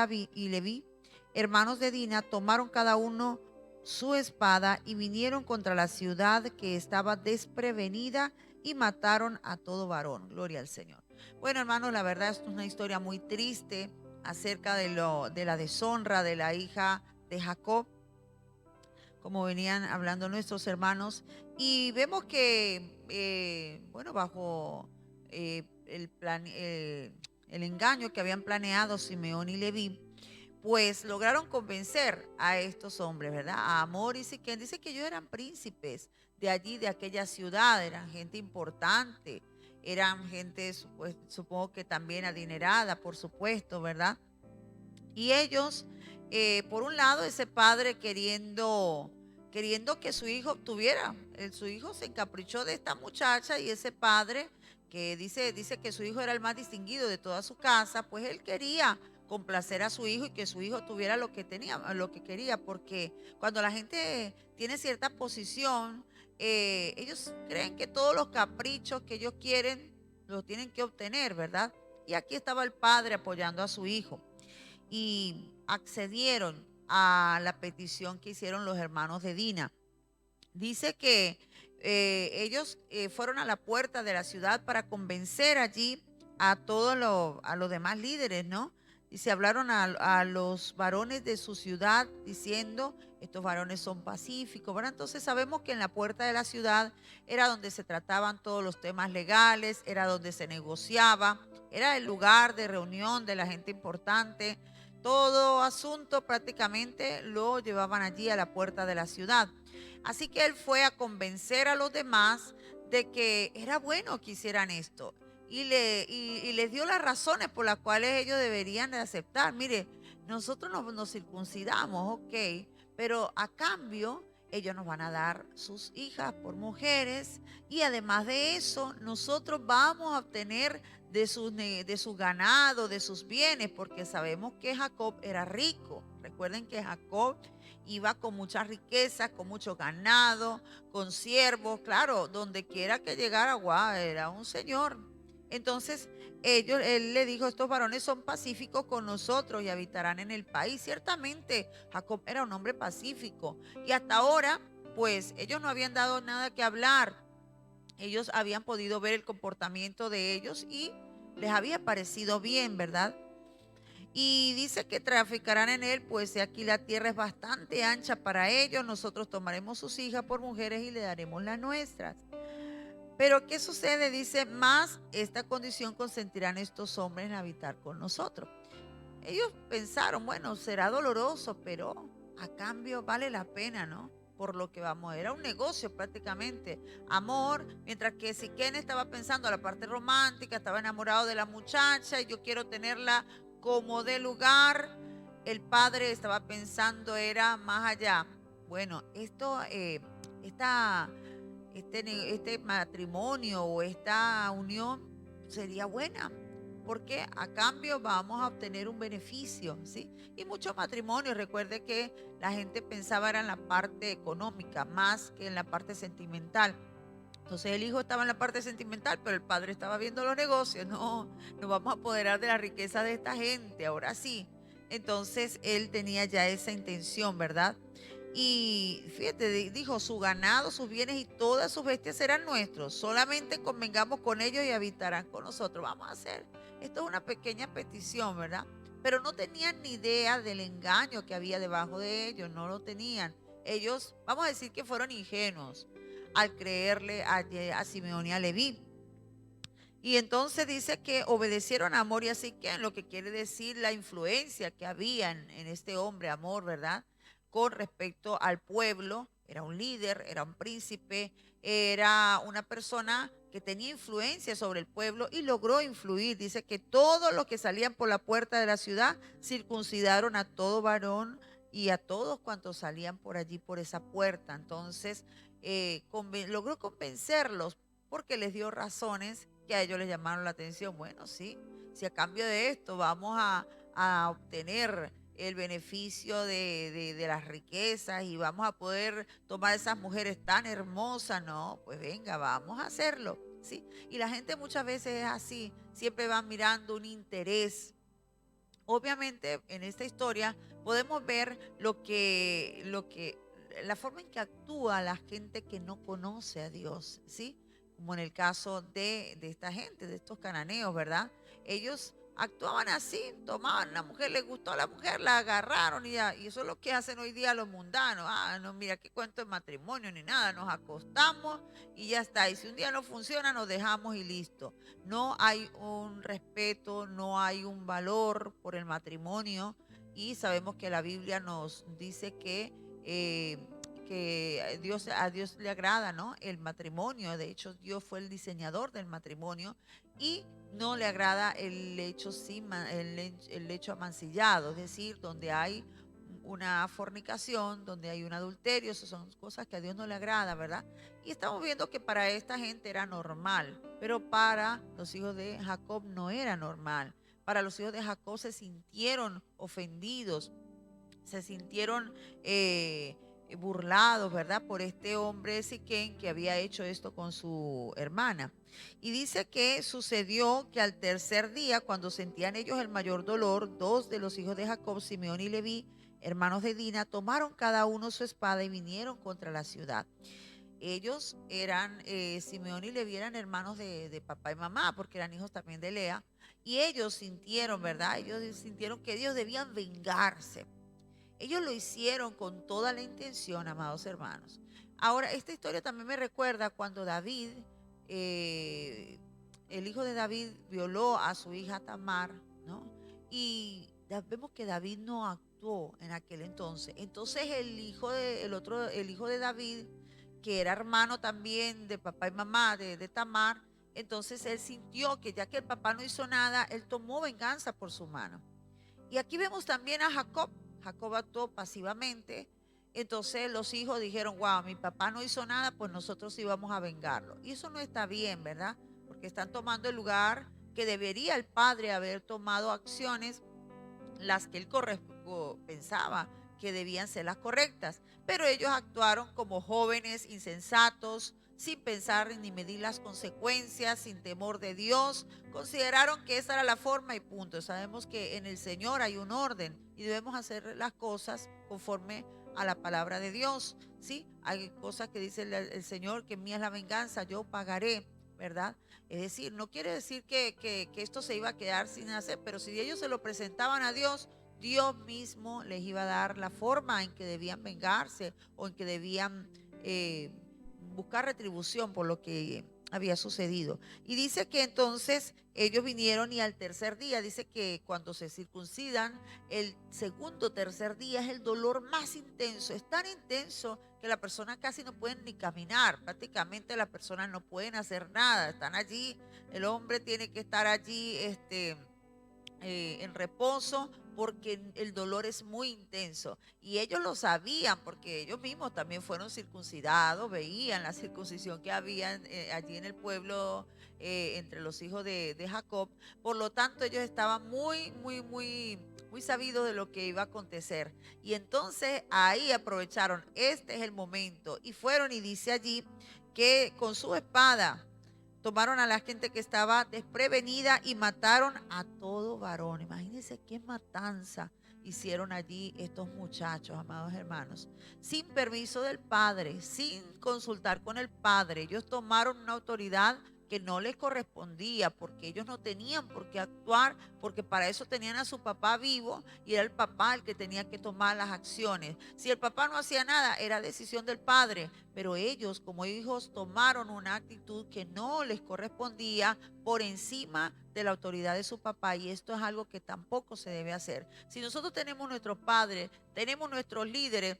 Leví, hermanos de Dina, tomaron cada uno su espada y vinieron contra la ciudad que estaba desprevenida y mataron a todo varón. Gloria al Señor. Bueno, hermanos, la verdad es una historia muy triste acerca de la deshonra de la hija de Jacob, como venían hablando nuestros hermanos, y vemos que, bajo el engaño que habían planeado Simeón y Leví, pues lograron convencer a estos hombres, ¿verdad? A Hamor y Siquem. Dice que ellos eran príncipes de allí, de aquella ciudad, eran gente importante, eran gente, pues, supongo que también adinerada, por supuesto, ¿verdad? Y ellos, por un lado, ese padre queriendo que su hijo obtuviera, su hijo se encaprichó de esta muchacha, y ese padre que dice que su hijo era el más distinguido de toda su casa, pues él quería complacer a su hijo y que su hijo tuviera lo que quería, porque cuando la gente tiene cierta posición, ellos creen que todos los caprichos que ellos quieren lo tienen que obtener, ¿verdad? Y aquí estaba el padre apoyando a su hijo. Y accedieron a la petición que hicieron los hermanos de Dina. Dice que ellos fueron a la puerta de la ciudad para convencer allí a a los demás líderes, ¿no? Y se hablaron a los varones de su ciudad diciendo, estos varones son pacíficos, ¿verdad? Entonces sabemos que en la puerta de la ciudad era donde se trataban todos los temas legales, era donde se negociaba, era el lugar de reunión de la gente importante. Todo asunto prácticamente lo llevaban allí a la puerta de la ciudad. Así que él fue a convencer a los demás de que era bueno que hicieran esto. Y les dio las razones por las cuales ellos deberían de aceptar. Mire, nosotros nos circuncidamos, ok, pero a cambio ellos nos van a dar sus hijas por mujeres y además de eso nosotros vamos a obtener de su ganado, de sus bienes, porque sabemos que Jacob era rico. Recuerden que Jacob iba con muchas riquezas, con mucho ganado, con siervos, claro, donde quiera que llegara, guau, era un señor. Entonces, él le dijo, estos varones son pacíficos con nosotros y habitarán en el país. Ciertamente, Jacob era un hombre pacífico. Y hasta ahora, pues, ellos no habían dado nada que hablar. Ellos habían podido ver el comportamiento de ellos y les había parecido bien, ¿verdad? Y dice que traficarán en él, pues aquí la tierra es bastante ancha para ellos. Nosotros tomaremos sus hijas por mujeres y le daremos las nuestras. Pero ¿qué sucede? Dice, más esta condición consentirán estos hombres en habitar con nosotros. Ellos pensaron, bueno, será doloroso, pero a cambio vale la pena, ¿no? Por lo que vamos, era un negocio prácticamente, amor, mientras que Siquén estaba pensando la parte romántica, estaba enamorado de la muchacha y yo quiero tenerla como de lugar, el padre estaba pensando era más allá. Bueno, este matrimonio o esta unión sería buena, porque a cambio vamos a obtener un beneficio, ¿sí? Y muchos matrimonios, recuerde que la gente pensaba era en la parte económica más que en la parte sentimental. Entonces el hijo estaba en la parte sentimental, pero el padre estaba viendo los negocios. No, nos vamos a apoderar de la riqueza de esta gente, ahora sí. Entonces él tenía ya esa intención, ¿verdad? Y fíjate, dijo, su ganado, sus bienes y todas sus bestias serán nuestros. Solamente convengamos con ellos y habitarán con nosotros. Vamos a hacer. Esto es una pequeña petición, ¿verdad? Pero no tenían ni idea del engaño que había debajo de ellos. No lo tenían. Ellos, vamos a decir que fueron ingenuos al creerle a Simeón y a Leví. Y entonces dice que obedecieron a Amor y a Siquén, lo que quiere decir la influencia que había en este hombre, Amor, ¿verdad? Con respecto al pueblo, era un líder, era un príncipe, era una persona que tenía influencia sobre el pueblo y logró influir. Dice que todos los que salían por la puerta de la ciudad circuncidaron a todo varón y a todos cuantos salían por allí, por esa puerta. Entonces, logró convencerlos porque les dio razones que a ellos les llamaron la atención. Bueno, sí, si a cambio de esto vamos a obtener el beneficio de las riquezas y vamos a poder tomar esas mujeres tan hermosas, no, pues venga, vamos a hacerlo, ¿sí? Y la gente muchas veces es así, siempre va mirando un interés. Obviamente en esta historia podemos ver la forma en que actúa la gente que no conoce a Dios, ¿sí? Como en el caso de esta gente, de estos cananeos, ¿verdad? Ellos actuaban así, tomaban, la mujer les gustó a la mujer, la agarraron y eso es lo que hacen hoy día los mundanos. Ah, no, mira, qué cuento de matrimonio ni nada, nos acostamos y ya está. Y si un día no funciona, nos dejamos y listo. No hay un respeto, no hay un valor por el matrimonio y sabemos que la Biblia nos dice que a Dios le agrada, ¿no? El matrimonio. De hecho, Dios fue el diseñador del matrimonio y no le agrada el hecho, el hecho amancillado, es decir, donde hay una fornicación, donde hay un adulterio. Esas son cosas que a Dios no le agrada, ¿verdad? Y estamos viendo que para esta gente era normal, pero para los hijos de Jacob no era normal. Para los hijos de Jacob se sintieron ofendidos, se sintieron burlados, ¿verdad? Por este hombre Siquén que había hecho esto con su hermana. Y dice que sucedió que al tercer día, cuando sentían ellos el mayor dolor, dos de los hijos de Jacob, Simeón y Leví, hermanos de Dina, tomaron cada uno su espada y vinieron contra la ciudad. Ellos eran, Simeón y Leví eran hermanos de papá y mamá, porque eran hijos también de Lea, y ellos sintieron, ¿verdad? Ellos sintieron que ellos debían vengarse. Ellos lo hicieron con toda la intención, amados hermanos. Ahora, esta historia también me recuerda cuando David, el hijo de David, violó a su hija Tamar, ¿no? Y vemos que David no actuó en aquel entonces. Entonces el hijo de David, que era hermano también de papá y mamá de Tamar, entonces él sintió que ya que el papá no hizo nada, él tomó venganza por su mano. Y aquí vemos también a Jacob. Jacob actuó pasivamente. Entonces los hijos dijeron, wow, mi papá no hizo nada, pues nosotros íbamos a vengarlo. Y eso no está bien, ¿verdad? Porque están tomando el lugar que debería el padre haber tomado acciones, las que él pensaba que debían ser las correctas. Pero ellos actuaron como jóvenes insensatos, sin pensar ni medir las consecuencias, sin temor de Dios. Consideraron que esa era la forma y punto. Sabemos que en el Señor hay un orden y debemos hacer las cosas conforme a la palabra de Dios, ¿sí? Hay cosas que dice el Señor, que mía es la venganza, yo pagaré, ¿verdad? Es decir, no quiere decir que esto se iba a quedar sin hacer, pero si ellos se lo presentaban a Dios, Dios mismo les iba a dar la forma en que debían vengarse o en que debían buscar retribución por lo que había sucedido. Y dice que entonces ellos vinieron y al tercer día, dice que cuando se circuncidan, el segundo tercer día es el dolor más intenso. Es tan intenso que la persona casi no pueden ni caminar, prácticamente las personas no pueden hacer nada, están allí, el hombre tiene que estar allí en reposo porque el dolor es muy intenso. Y ellos lo sabían porque ellos mismos también fueron circuncidados, veían la circuncisión que había allí en el pueblo entre los hijos de Jacob. Por lo tanto, ellos estaban muy sabidos de lo que iba a acontecer. Y entonces ahí aprovecharon, este es el momento. Y fueron y dice allí que con su espada tomaron a la gente que estaba desprevenida y mataron a todo varón. Imagínense qué matanza hicieron allí estos muchachos, amados hermanos. Sin permiso del padre, sin consultar con el padre. Ellos tomaron una autoridad que no les correspondía, porque ellos no tenían por qué actuar, porque para eso tenían a su papá vivo y era el papá el que tenía que tomar las acciones. Si el papá no hacía nada, era decisión del padre, pero ellos como hijos tomaron una actitud que no les correspondía por encima de la autoridad de su papá, y esto es algo que tampoco se debe hacer. Si nosotros tenemos nuestros padres, tenemos nuestros líderes,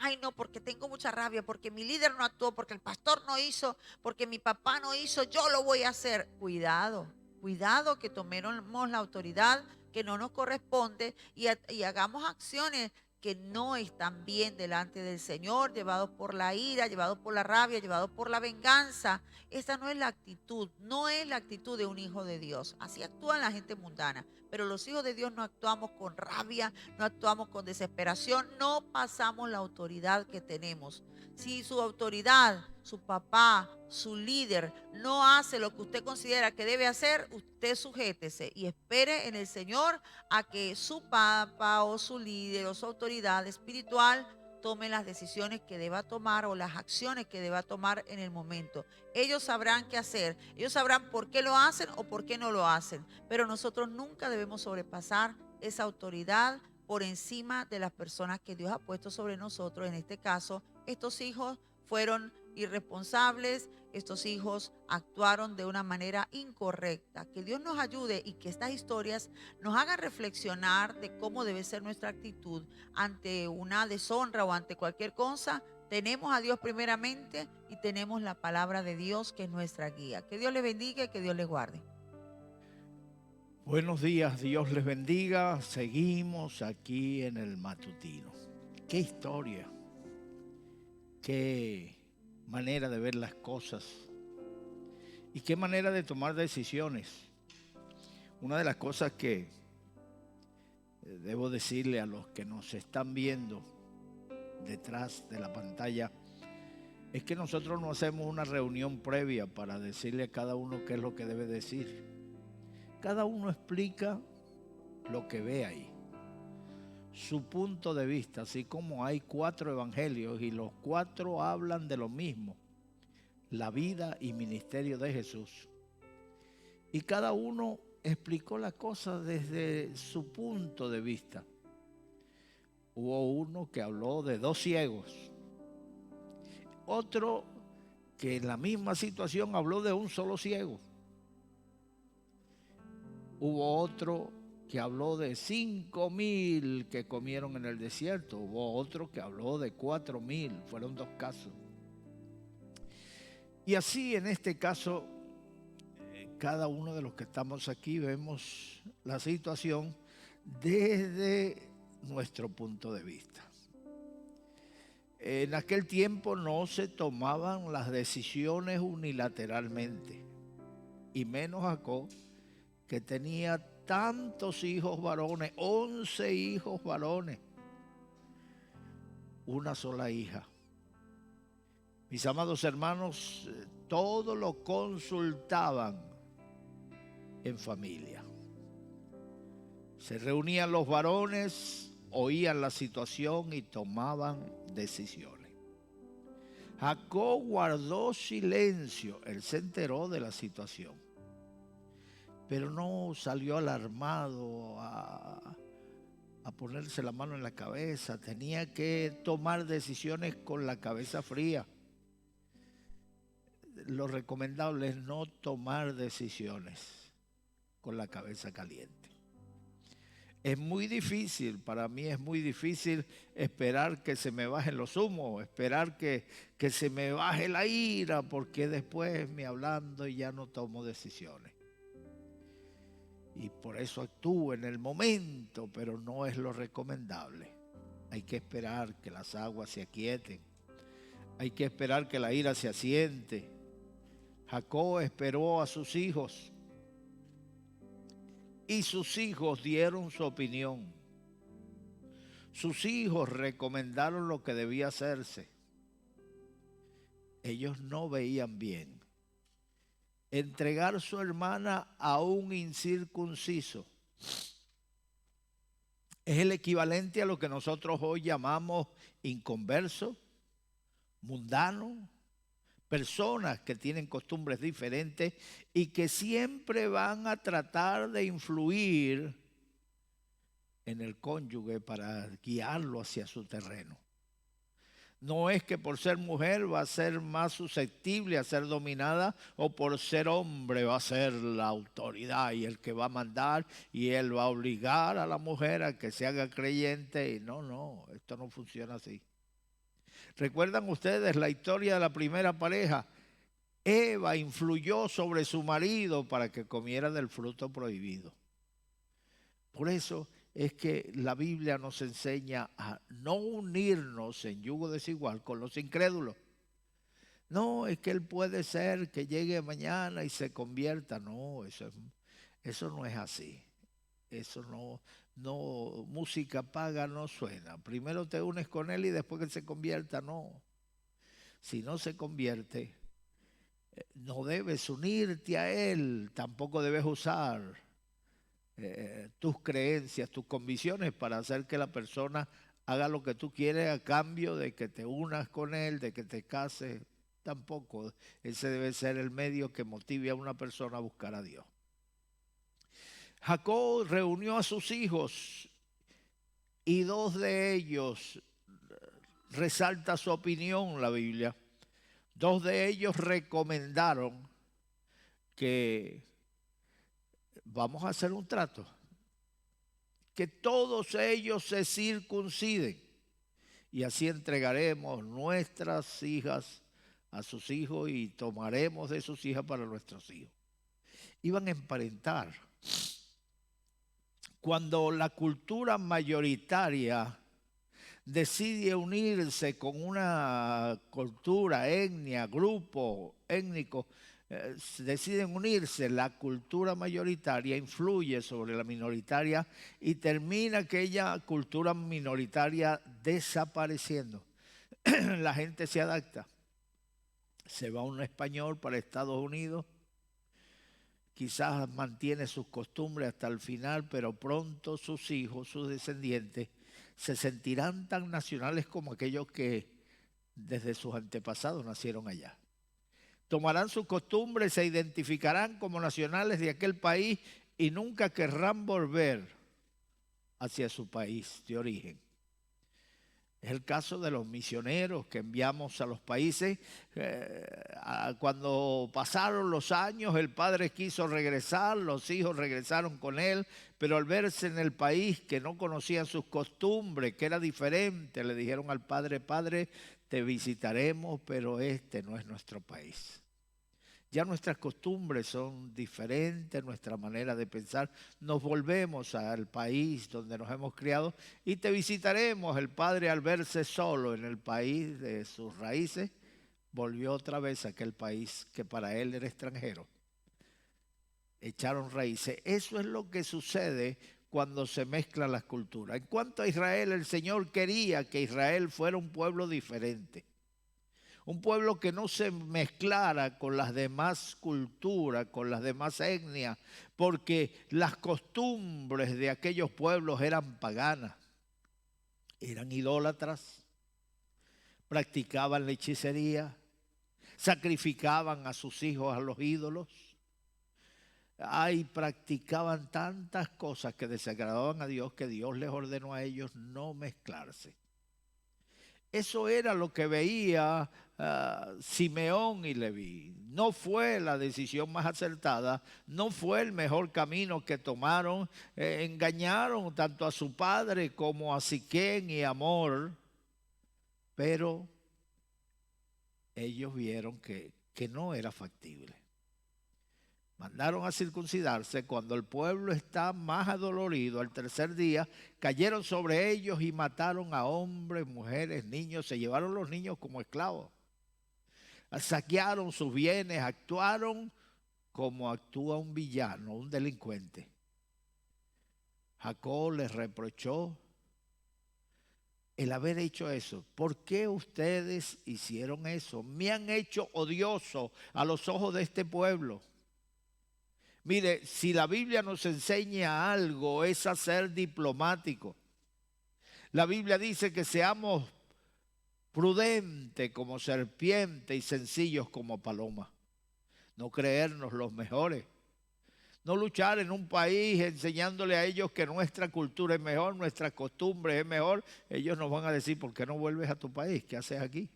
ay no, porque tengo mucha rabia, porque mi líder no actuó, porque el pastor no hizo, porque mi papá no hizo, yo lo voy a hacer. Cuidado, cuidado que tomemos la autoridad que no nos corresponde y hagamos acciones que no están bien delante del Señor, llevados por la ira, llevados por la rabia, llevados por la venganza. Esa no es la actitud, no es la actitud de un hijo de Dios. Así actúa la gente mundana. Pero los hijos de Dios no actuamos con rabia, no actuamos con desesperación, no pasamos la autoridad que tenemos. Si su autoridad, su papá, su líder no hace lo que usted considera que debe hacer, usted sujétese y espere en el Señor a que su papá o su líder o su autoridad espiritual tome las decisiones que deba tomar o las acciones que deba tomar en el momento. Ellos sabrán qué hacer, ellos sabrán por qué lo hacen o por qué no lo hacen, pero nosotros nunca debemos sobrepasar esa autoridad por encima de las personas que Dios ha puesto sobre nosotros. En este caso, estos hijos fueron irresponsables, estos hijos actuaron de una manera incorrecta. Que Dios nos ayude y que estas historias nos hagan reflexionar de cómo debe ser nuestra actitud ante una deshonra o ante cualquier cosa. Tenemos a Dios primeramente y tenemos la palabra de Dios que es nuestra guía. Que Dios les bendiga y que Dios les guarde. Buenos días, Dios les bendiga. Seguimos aquí en el matutino. Qué historia, qué manera de ver las cosas y qué manera de tomar decisiones. Una de las cosas que debo decirle a los que nos están viendo detrás de la pantalla, es que nosotros no hacemos una reunión previa para decirle a cada uno qué es lo que debe decir. Cada uno explica lo que ve ahí, su punto de vista, así como hay 4 evangelios y los 4 hablan de lo mismo, la vida y ministerio de Jesús. Y cada uno explicó la cosa desde su punto de vista. Hubo uno que habló de 2 ciegos, otro que en la misma situación habló de un solo ciego. Hubo otro que habló de 5,000 que comieron en el desierto. Hubo otro que habló de 4,000. Fueron 2 casos. Y así en este caso, cada uno de los que estamos aquí vemos la situación desde nuestro punto de vista. En aquel tiempo no se tomaban las decisiones unilateralmente, y menos Jacob, que tenía tantos hijos varones, 11 hijos varones, una sola hija. Mis amados hermanos, todo lo consultaban en familia. Se reunían los varones, oían la situación y tomaban decisiones. Jacob guardó silencio, él se enteró de la situación, pero no salió alarmado a ponerse la mano en la cabeza. Tenía que tomar decisiones con la cabeza fría. Lo recomendable es no tomar decisiones con la cabeza caliente. Es muy difícil, para mí es muy difícil esperar que se me bajen los humos, esperar que se me baje la ira, porque después me hablando y ya no tomo decisiones. Y por eso actúo en el momento, pero no es lo recomendable. Hay que esperar que las aguas se aquieten. Hay que esperar que la ira se asiente. Jacob esperó a sus hijos. Y sus hijos dieron su opinión. Sus hijos recomendaron lo que debía hacerse. Ellos no veían bien entregar su hermana a un incircunciso. Es el equivalente a lo que nosotros hoy llamamos inconverso, mundano, personas que tienen costumbres diferentes y que siempre van a tratar de influir en el cónyuge para guiarlo hacia su terreno. No es que por ser mujer va a ser más susceptible a ser dominada, o por ser hombre va a ser la autoridad y el que va a mandar, y él va a obligar a la mujer a que se haga creyente. Y no, esto no funciona así. ¿Recuerdan ustedes la historia de la primera pareja? Eva influyó sobre su marido para que comiera del fruto prohibido. Por eso es que la Biblia nos enseña a no unirnos en yugo desigual con los incrédulos. No, es que él puede ser que llegue mañana y se convierta. No, eso no es así. Eso no, música paga no suena. Primero te unes con él y después que se convierta, no. Si no se convierte, no debes unirte a él, tampoco debes usar tus creencias, tus convicciones para hacer que la persona haga lo que tú quieres a cambio de que te unas con él, de que te cases. Tampoco ese debe ser el medio que motive a una persona a buscar a Dios. Jacob reunió a sus hijos y 2 de ellos, resalta su opinión la Biblia, 2 de ellos recomendaron que vamos a hacer un trato, que todos ellos se circunciden y así entregaremos nuestras hijas a sus hijos y tomaremos de sus hijas para nuestros hijos. Iban a emparentar. Cuando la cultura mayoritaria decide unirse con una cultura, etnia, grupo étnico, deciden unirse, la cultura mayoritaria influye sobre la minoritaria y termina aquella cultura minoritaria desapareciendo. la gente se adapta. Se va un español para Estados Unidos, quizás mantiene sus costumbres hasta el final, pero pronto sus hijos, sus descendientes, se sentirán tan nacionales como aquellos que desde sus antepasados nacieron allá. Tomarán sus costumbres, se identificarán como nacionales de aquel país y nunca querrán volver hacia su país de origen. Es el caso de los misioneros que enviamos a los países. Cuando pasaron los años, el padre quiso regresar, los hijos regresaron con él, pero al verse en el país que no conocían sus costumbres, que era diferente, le dijeron al padre: Padre, te visitaremos, pero este no es nuestro país. Ya nuestras costumbres son diferentes, nuestra manera de pensar. Nos volvemos al país donde nos hemos criado y te visitaremos. El padre, al verse solo en el país de sus raíces, volvió otra vez a aquel país que para él era extranjero. Echaron raíces. Eso es lo que sucede cuando se mezclan las culturas. En cuanto a Israel, el Señor quería que Israel fuera un pueblo diferente. Un pueblo que no se mezclara con las demás culturas, con las demás etnias, porque las costumbres de aquellos pueblos eran paganas, eran idólatras, practicaban la hechicería, sacrificaban a sus hijos a los ídolos. Practicaban tantas cosas que desagradaban a Dios, que Dios les ordenó a ellos no mezclarse. Eso era lo que veía Simeón y Leví. No fue la decisión más acertada, no fue el mejor camino que tomaron. Engañaron tanto a su padre como a Siquén y Amor, pero ellos vieron que no era factible. Mandaron a circuncidarse. Cuando el pueblo está más adolorido, al tercer día, cayeron sobre ellos y mataron a hombres, mujeres, niños. Se llevaron los niños como esclavos. Saquearon sus bienes, actuaron como actúa un villano, un delincuente. Jacob les reprochó el haber hecho eso. ¿Por qué ustedes hicieron eso? Me han hecho odioso a los ojos de este pueblo. Mire, si la Biblia nos enseña algo, es a ser diplomático. La Biblia dice que seamos prudentes como serpiente y sencillos como paloma. No creernos los mejores. No luchar en un país enseñándole a ellos que nuestra cultura es mejor, nuestra costumbre es mejor. Ellos nos van a decir: ¿por qué no vuelves a tu país? ¿Qué haces aquí?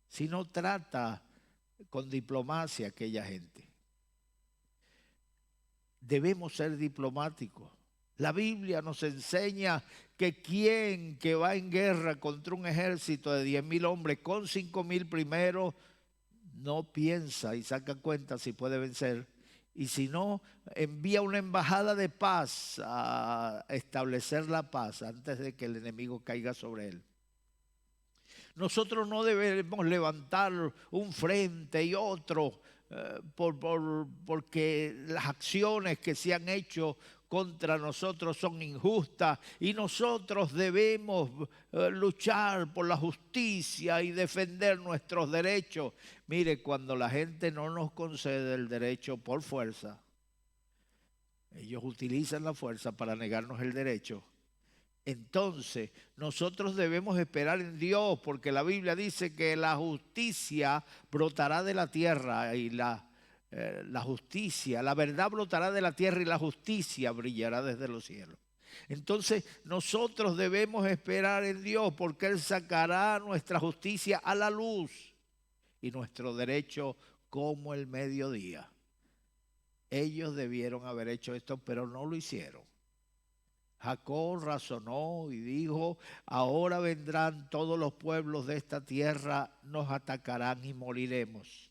Si no, trata con diplomacia a aquella gente. Debemos ser diplomáticos. La Biblia nos enseña que quien que va en guerra contra un ejército de 10,000 hombres, con 5,000 primero, no piensa y saca cuenta si puede vencer. Y si no, envía una embajada de paz a establecer la paz antes de que el enemigo caiga sobre él. Nosotros no debemos levantar un frente y otro porque las acciones que se han hecho contra nosotros son injustas y nosotros debemos luchar por la justicia y defender nuestros derechos. Mire, cuando la gente no nos concede el derecho por fuerza, ellos utilizan la fuerza para negarnos el derecho. Entonces, nosotros debemos esperar en Dios, porque la Biblia dice que la justicia brotará de la tierra y la justicia, la verdad brotará de la tierra y la justicia brillará desde los cielos. Entonces, nosotros debemos esperar en Dios, porque Él sacará nuestra justicia a la luz y nuestro derecho como el mediodía. Ellos debieron haber hecho esto, pero no lo hicieron. Jacob razonó y dijo: ahora vendrán todos los pueblos de esta tierra, nos atacarán y moriremos.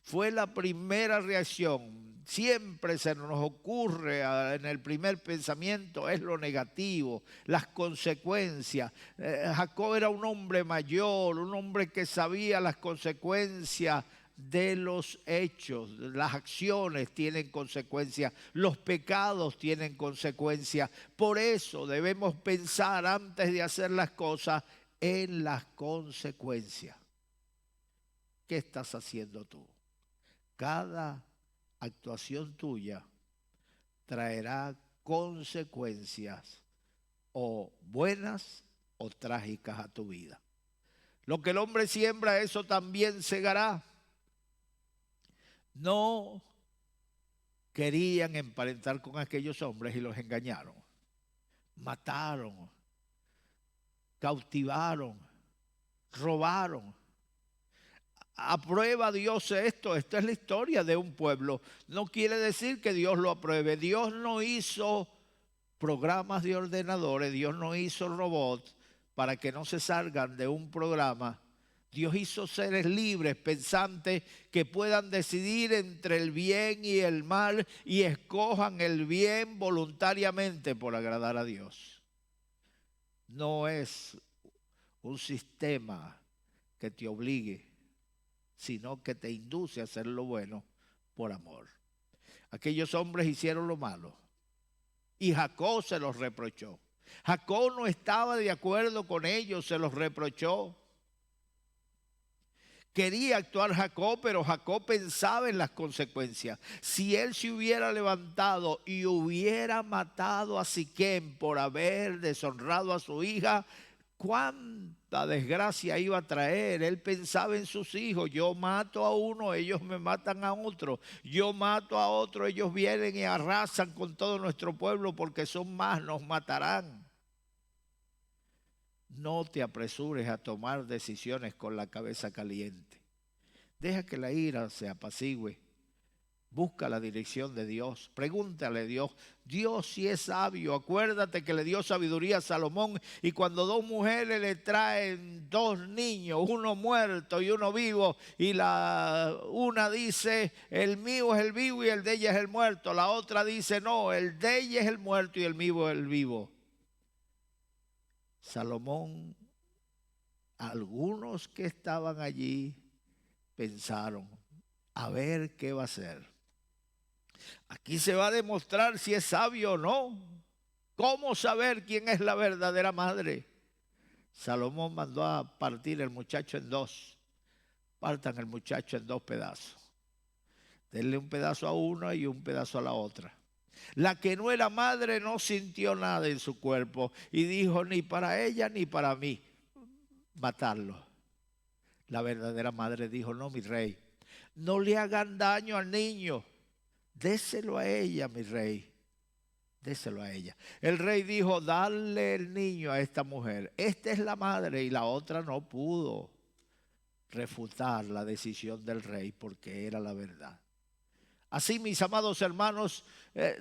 Fue la primera reacción. Siempre se nos ocurre en el primer pensamiento es lo negativo, las consecuencias. Jacob era un hombre mayor, un hombre que sabía las consecuencias de los hechos. Las acciones tienen consecuencias, los pecados tienen consecuencias. Por eso debemos pensar antes de hacer las cosas en las consecuencias. ¿Qué estás haciendo tú? Cada actuación tuya traerá consecuencias o buenas o trágicas a tu vida. Lo que el hombre siembra, eso también segará. No querían emparentar con aquellos hombres y los engañaron. Mataron, cautivaron, robaron. ¿Aprueba Dios esto? Esta es la historia de un pueblo. No quiere decir que Dios lo apruebe. Dios no hizo programas de ordenadores, Dios no hizo robots para que no se salgan de un programa. Dios hizo seres libres, pensantes, que puedan decidir entre el bien y el mal y escojan el bien voluntariamente por agradar a Dios. No es un sistema que te obligue, sino que te induce a hacer lo bueno por amor. Aquellos hombres hicieron lo malo y Jacob se los reprochó. Jacob no estaba de acuerdo con ellos, se los reprochó. Quería actuar Jacob, pero Jacob pensaba en las consecuencias. Si él se hubiera levantado y hubiera matado a Siquem por haber deshonrado a su hija, cuánta desgracia iba a traer. Él pensaba en sus hijos. Yo mato a uno, ellos me matan a otro. Yo mato a otro, ellos vienen y arrasan con todo nuestro pueblo porque son más, nos matarán. No te apresures a tomar decisiones con la cabeza caliente. Deja que la ira se apacigüe. Busca la dirección de Dios. Pregúntale a Dios. Dios sí es sabio. Acuérdate que le dio sabiduría a Salomón. Y cuando dos mujeres le traen dos niños, uno muerto y uno vivo, y una dice, el mío es el vivo y el de ella es el muerto. La otra dice, no, el de ella es el muerto y el mío es el vivo. Salomón, algunos que estaban allí pensaron, a ver qué va a hacer. Aquí se va a demostrar si es sabio o no. ¿Cómo saber quién es la verdadera madre? Salomón mandó a partir el muchacho en dos. Partan el muchacho en dos pedazos. Denle un pedazo a una y un pedazo a la otra. La que no era madre no sintió nada en su cuerpo y dijo, ni para ella ni para mí, matarlo. La verdadera madre dijo, no, mi rey, no le hagan daño al niño, déselo a ella, mi rey, déselo a ella. El rey dijo, dale el niño a esta mujer, esta es la madre, y la otra no pudo refutar la decisión del rey porque era la verdad. Así, mis amados hermanos,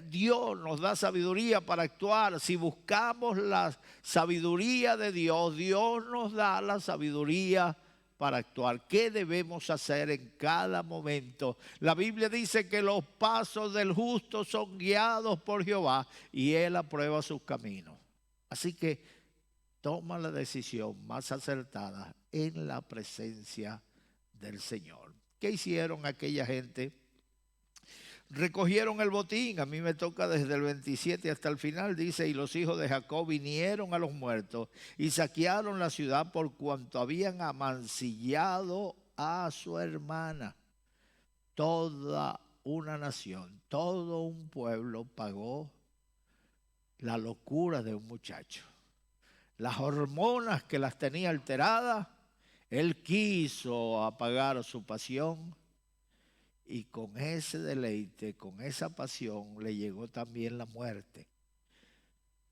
Dios nos da sabiduría para actuar. Si buscamos la sabiduría de Dios, Dios nos da la sabiduría para actuar. ¿Qué debemos hacer en cada momento? La Biblia dice que los pasos del justo son guiados por Jehová y Él aprueba sus caminos. Así que toma la decisión más acertada en la presencia del Señor. ¿Qué hicieron aquella gente? Recogieron el botín. A mí me toca desde el 27 hasta el final. Dice, y los hijos de Jacob vinieron a los muertos y saquearon la ciudad por cuanto habían amancillado a su hermana. Toda una nación, todo un pueblo pagó la locura de un muchacho. Las hormonas que las tenía alteradas, él quiso apagar su pasión. Y con ese deleite, con esa pasión, le llegó también la muerte.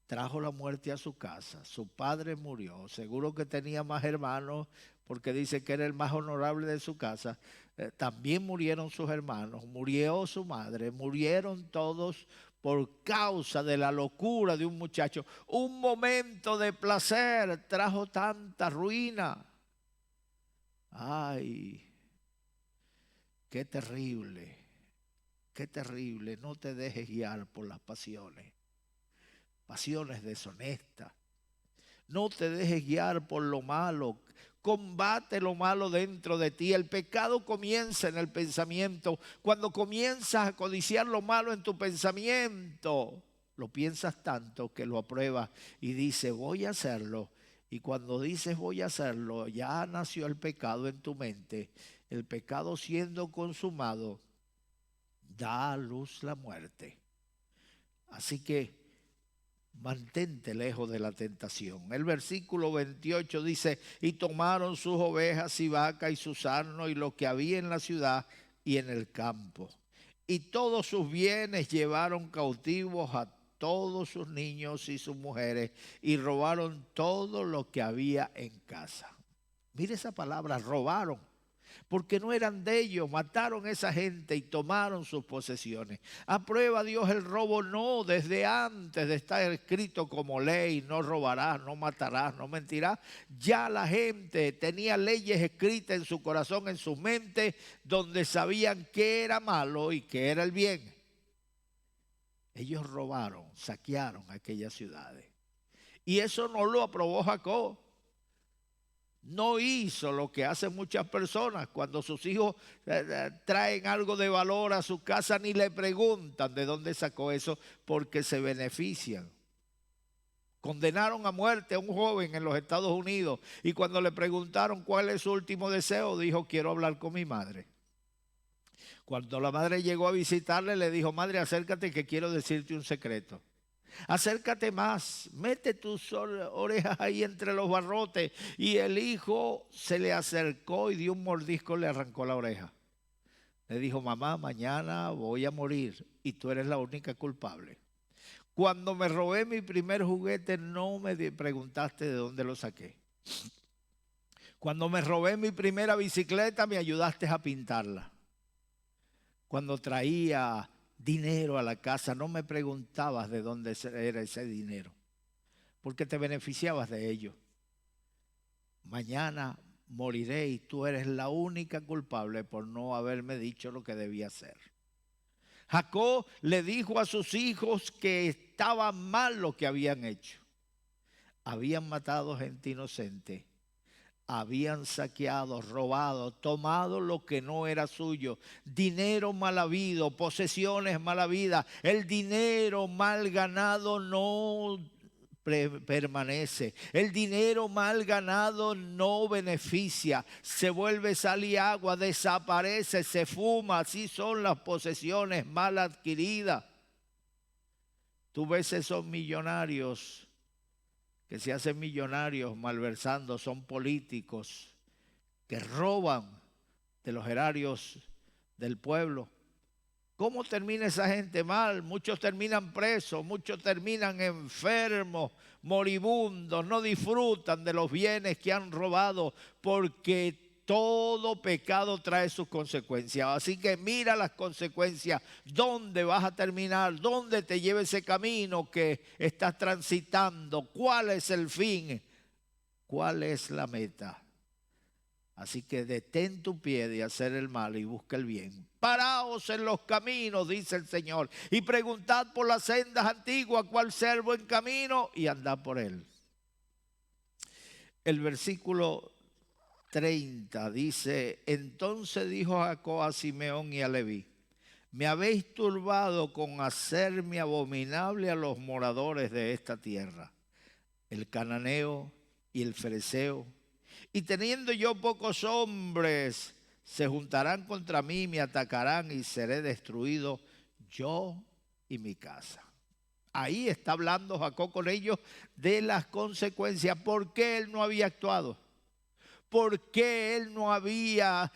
Trajo la muerte a su casa. Su padre murió. Seguro que tenía más hermanos, porque dice que era el más honorable de su casa. También murieron sus hermanos. Murió su madre. Murieron todos por causa de la locura de un muchacho. Un momento de placer trajo tanta ruina. Ay, qué terrible, qué terrible. No te dejes guiar por las pasiones deshonestas. No te dejes guiar por lo malo. Combate lo malo dentro de ti. El pecado comienza en el pensamiento. Cuando comienzas a codiciar lo malo en tu pensamiento, lo piensas tanto que lo apruebas y dices, voy a hacerlo. Y cuando dices voy a hacerlo, ya nació el pecado en tu mente. El pecado siendo consumado, da a luz la muerte. Así que mantente lejos de la tentación. El versículo 28 dice, y tomaron sus ovejas y vacas y sus asnos y lo que había en la ciudad y en el campo. Y todos sus bienes llevaron cautivos a todos sus niños y sus mujeres y robaron todo lo que había en casa. Mire esa palabra, robaron. Porque no eran de ellos, mataron a esa gente y tomaron sus posesiones. ¿Aprueba Dios el robo? No, desde antes de estar escrito como ley, no robarás, no matarás, no mentirás. Ya la gente tenía leyes escritas en su corazón, en su mente, donde sabían qué era malo y qué era el bien. Ellos robaron, saquearon aquellas ciudades. Y eso no lo aprobó Jacob. No hizo lo que hacen muchas personas cuando sus hijos traen algo de valor a su casa, ni le preguntan de dónde sacó eso, porque se benefician. Condenaron a muerte a un joven en los Estados Unidos y cuando le preguntaron cuál es su último deseo, dijo, quiero hablar con mi madre. Cuando la madre llegó a visitarle, le dijo, madre, acércate que quiero decirte un secreto. Acércate más, mete tus orejas ahí entre los barrotes. Y el hijo se le acercó y dio un mordisco, le arrancó la oreja. Le dijo, mamá, mañana voy a morir y tú eres la única culpable. Cuando me robé mi primer juguete no me preguntaste de dónde lo saqué. Cuando me robé mi primera bicicleta me ayudaste a pintarla. Cuando traía dinero a la casa, no me preguntabas de dónde era ese dinero, porque te beneficiabas de ello. Mañana moriré y tú eres la única culpable por no haberme dicho lo que debía hacer. Jacob le dijo a sus hijos que estaba mal lo que habían hecho. Habían matado gente inocente. Habían saqueado, robado, tomado lo que no era suyo, dinero mal habido, posesiones mal habidas. El dinero mal ganado no permanece. El dinero mal ganado no beneficia. Se vuelve sal y agua, desaparece, se fuma. Así son las posesiones mal adquiridas. Tú ves esos millonarios que se hacen millonarios malversando, son políticos que roban de los erarios del pueblo. ¿Cómo termina esa gente mal? Muchos terminan presos, muchos terminan enfermos, moribundos, no disfrutan de los bienes que han robado porque todo pecado trae sus consecuencias. Así que mira las consecuencias, dónde vas a terminar, dónde te lleva ese camino que estás transitando, cuál es el fin, cuál es la meta. Así que detén tu pie de hacer el mal y busca el bien. Paraos en los caminos, dice el Señor, y preguntad por las sendas antiguas cuál sea el buen camino y andad por él. El versículo 30 dice, entonces dijo Jacob a Simeón y a Leví, me habéis turbado con hacerme abominable a los moradores de esta tierra, el cananeo y el fereceo, y teniendo yo pocos hombres, se juntarán contra mí, me atacarán y seré destruido yo y mi casa. Ahí está hablando Jacob con ellos de las consecuencias. ¿Por qué él no había actuado? ¿Por qué él no había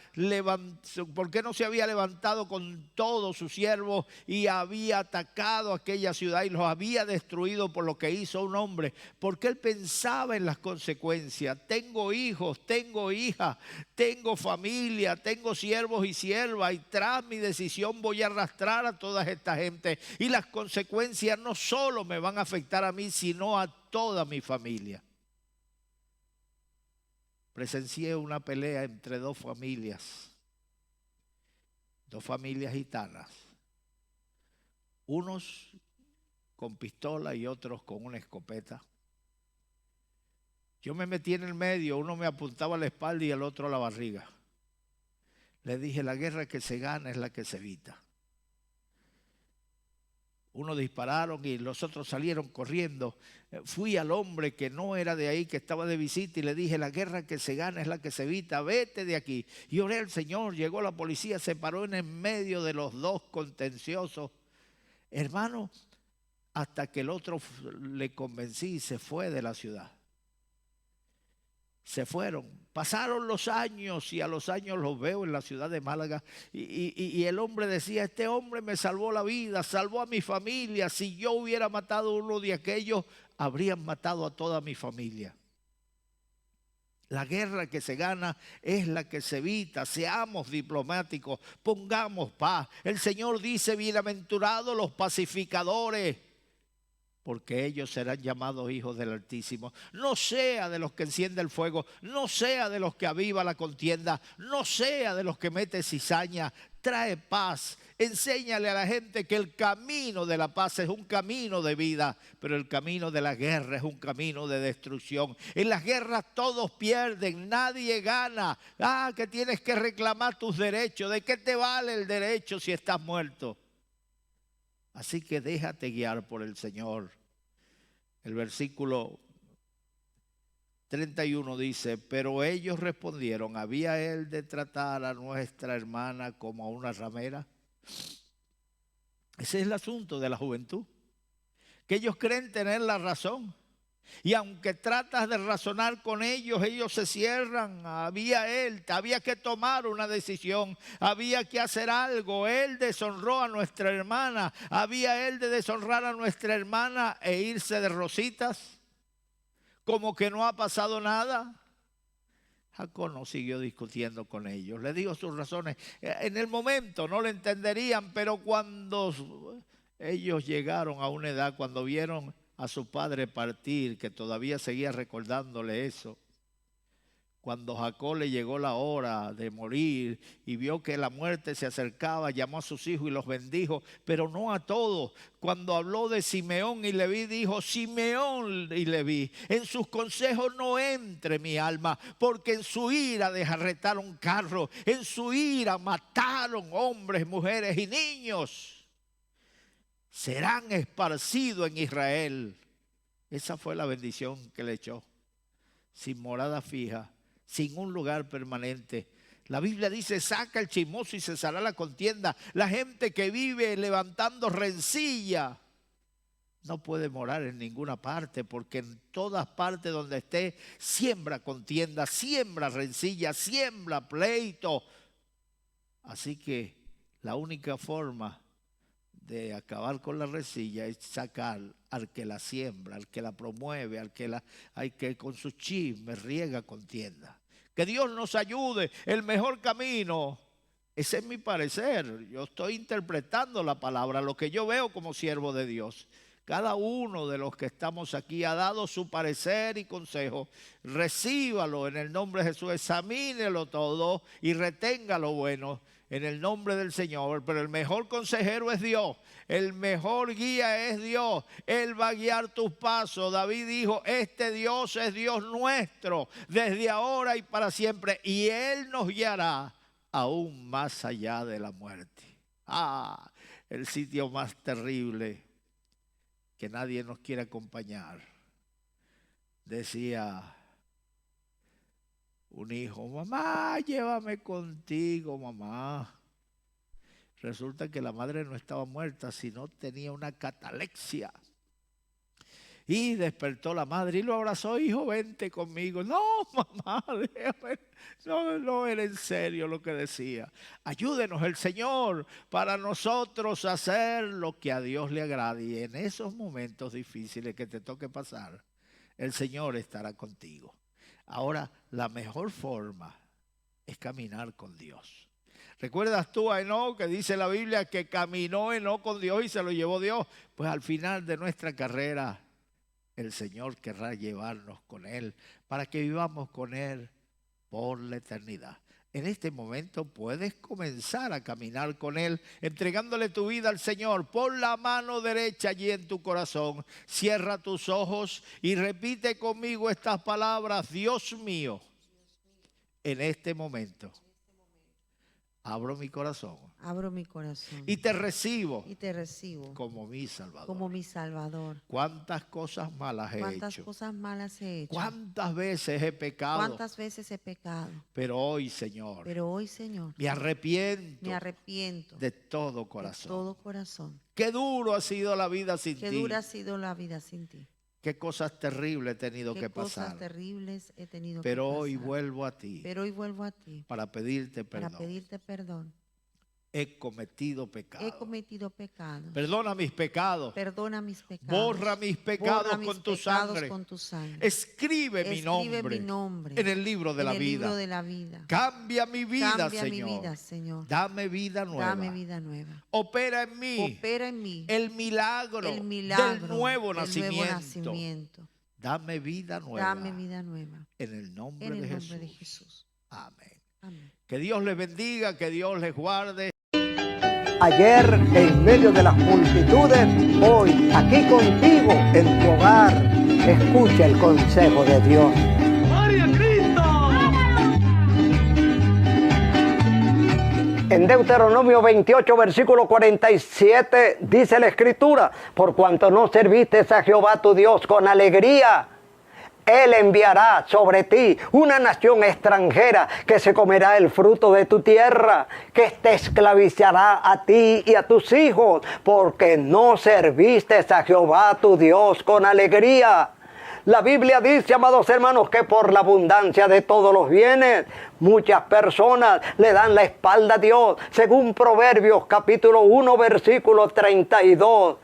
por qué no se había levantado con todos sus siervos y había atacado aquella ciudad y los había destruido por lo que hizo un hombre? Porque él pensaba en las consecuencias. Tengo hijos, tengo hijas, tengo familia, tengo siervos y siervas y tras mi decisión voy a arrastrar a toda esta gente. Y las consecuencias no solo me van a afectar a mí, sino a toda mi familia. Presencié una pelea entre dos familias gitanas, unos con pistola y otros con una escopeta. Yo me metí en el medio, uno me apuntaba a la espalda y el otro a la barriga. Le dije, la guerra que se gana es la que se evita. Uno dispararon y los otros salieron corriendo. Fui al hombre que no era de ahí, que estaba de visita, y le dije, la guerra que se gana es la que se evita, vete de aquí. Y oré al Señor, llegó la policía, se paró en el medio de los dos contenciosos. Hermano, hasta que el otro le convencí y se fue de la ciudad. Se fueron, pasaron los años y a los años los veo en la ciudad de Málaga y el hombre decía, este hombre me salvó la vida, salvó a mi familia. Si yo hubiera matado a uno de aquellos, habrían matado a toda mi familia. La guerra que se gana es la que se evita. Seamos diplomáticos, pongamos paz. El Señor dice, bienaventurados los pacificadores, porque ellos serán llamados hijos del Altísimo. No sea de los que enciende el fuego, no sea de los que aviva la contienda, no sea de los que mete cizaña. Trae paz. Enséñale a la gente que el camino de la paz es un camino de vida, pero el camino de la guerra es un camino de destrucción. En las guerras todos pierden, nadie gana. Que tienes que reclamar tus derechos. ¿De qué te vale el derecho si estás muerto? Así que déjate guiar por el Señor. El versículo 31 dice, pero ellos respondieron, ¿había él de tratar a nuestra hermana como a una ramera? Ese es el asunto de la juventud, que ellos creen tener la razón. Y aunque tratas de razonar con ellos, ellos se cierran. Había que tomar una decisión, había que hacer algo. Él deshonró a nuestra hermana, había él de deshonrar a nuestra hermana e irse de rositas, como que no ha pasado nada. Jacob no siguió discutiendo con ellos, le dijo sus razones. En el momento no le entenderían, pero cuando ellos llegaron a una edad, cuando vieron a su padre partir, que todavía seguía recordándole eso. Cuando Jacob le llegó la hora de morir y vio que la muerte se acercaba, llamó a sus hijos y los bendijo, pero no a todos. Cuando habló de Simeón y Leví, dijo, Simeón y Leví, en sus consejos no entre mi alma, porque en su ira desarretaron carros, en su ira mataron hombres, mujeres y niños. Serán esparcidos en Israel. Esa fue la bendición que le echó. Sin morada fija, sin un lugar permanente. La Biblia dice, saca el chismoso y cesará la contienda. La gente que vive levantando rencilla no puede morar en ninguna parte, porque en todas partes donde esté, siembra contienda, siembra rencilla, siembra pleito. Así que la única forma de acabar con la rencilla es sacar al que la siembra, al que la promueve, al que con sus chismes riega contienda. Que Dios nos ayude. El mejor camino, ese es mi parecer, yo estoy interpretando la palabra, lo que yo veo como siervo de Dios. Cada uno de los que estamos aquí ha dado su parecer y consejo. Recíbalo en el nombre de Jesús, examínelo todo y retenga lo bueno en el nombre del Señor. Pero el mejor consejero es Dios, el mejor guía es Dios. Él va a guiar tus pasos. David dijo, este Dios es Dios nuestro desde ahora y para siempre, y Él nos guiará aún más allá de la muerte. El sitio más terrible que nadie nos quiere acompañar. Decía un hijo, mamá, llévame contigo, mamá. Resulta que la madre no estaba muerta, sino tenía una catalepsia. Y despertó la madre y lo abrazó, hijo, vente conmigo. No, mamá, déjame. No era en serio lo que decía. Ayúdenos el Señor para nosotros hacer lo que a Dios le agrade. Y en esos momentos difíciles que te toque pasar, el Señor estará contigo. Ahora, la mejor forma es caminar con Dios. ¿Recuerdas tú a Enoc, que dice la Biblia que caminó Enoc con Dios y se lo llevó Dios? Pues al final de nuestra carrera, el Señor querrá llevarnos con Él para que vivamos con Él por la eternidad. En este momento puedes comenzar a caminar con Él, entregándole tu vida al Señor. Pon la mano derecha allí en tu corazón, cierra tus ojos y repite conmigo estas palabras. Dios mío, en este momento abro mi corazón abro mi corazón y te recibo y te recibo como mi Salvador. como mi Salvador. ¿Cuántas cosas malas he ¿Cuántas hecho? cosas malas he hecho? ¿Cuántas veces he pecado? ¿Cuántas veces he pecado? Pero hoy, Señor, Pero hoy, Señor, me arrepiento me arrepiento de todo de corazón. todo corazón. Qué duro ha sido la vida sin Qué ti. dura ha sido la vida sin ti. Qué cosas terribles he tenido Qué que cosas pasar. terribles he tenido Pero que pasar. hoy vuelvo a ti Pero hoy vuelvo a ti para pedirte para perdón. pedirte perdón. He cometido pecado. He cometido pecado. Perdona mis pecados. Perdona mis pecados. Borra mis pecados Borra mis con tu pecados sangre. con tu sangre. Escribe mi Escribe nombre mi nombre en el libro de en la el vida. libro de la vida. Cambia mi vida, Cambia Señor. mi vida, Señor. Dame vida nueva. Dame vida nueva. Opera en mí Opera en mí el milagro, el milagro del nuevo del nacimiento. nacimiento. Dame vida nueva. Dame vida nueva. En el nombre, En el de, nombre Jesús. de Jesús. Amén. Amén. Que Dios les bendiga, que Dios les guarde. Ayer en medio de las multitudes, hoy aquí contigo en tu hogar. Escucha el consejo de Dios. En Deuteronomio 28, versículo 47, dice la Escritura: por cuanto no serviste a Jehová tu Dios con alegría, Él enviará sobre ti una nación extranjera que se comerá el fruto de tu tierra, que te esclavizará a ti y a tus hijos, porque no serviste a Jehová tu Dios con alegría. La Biblia dice, amados hermanos, que por la abundancia de todos los bienes, muchas personas le dan la espalda a Dios. Según Proverbios capítulo 1, versículo 32.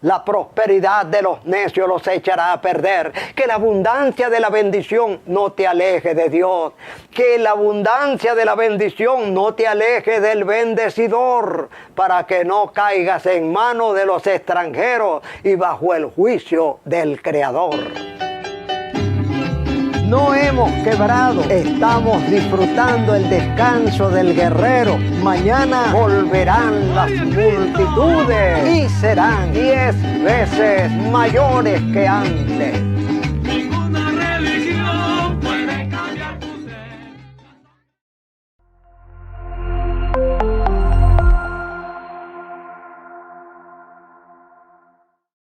La prosperidad de los necios los echará a perder. Que la abundancia de la bendición no te aleje de Dios. Que la abundancia de la bendición no te aleje del bendecidor, para que no caigas en manos de los extranjeros y bajo el juicio del Creador. No hemos quebrado, estamos disfrutando el descanso del guerrero. Mañana volverán las multitudes y serán 10 veces mayores que antes.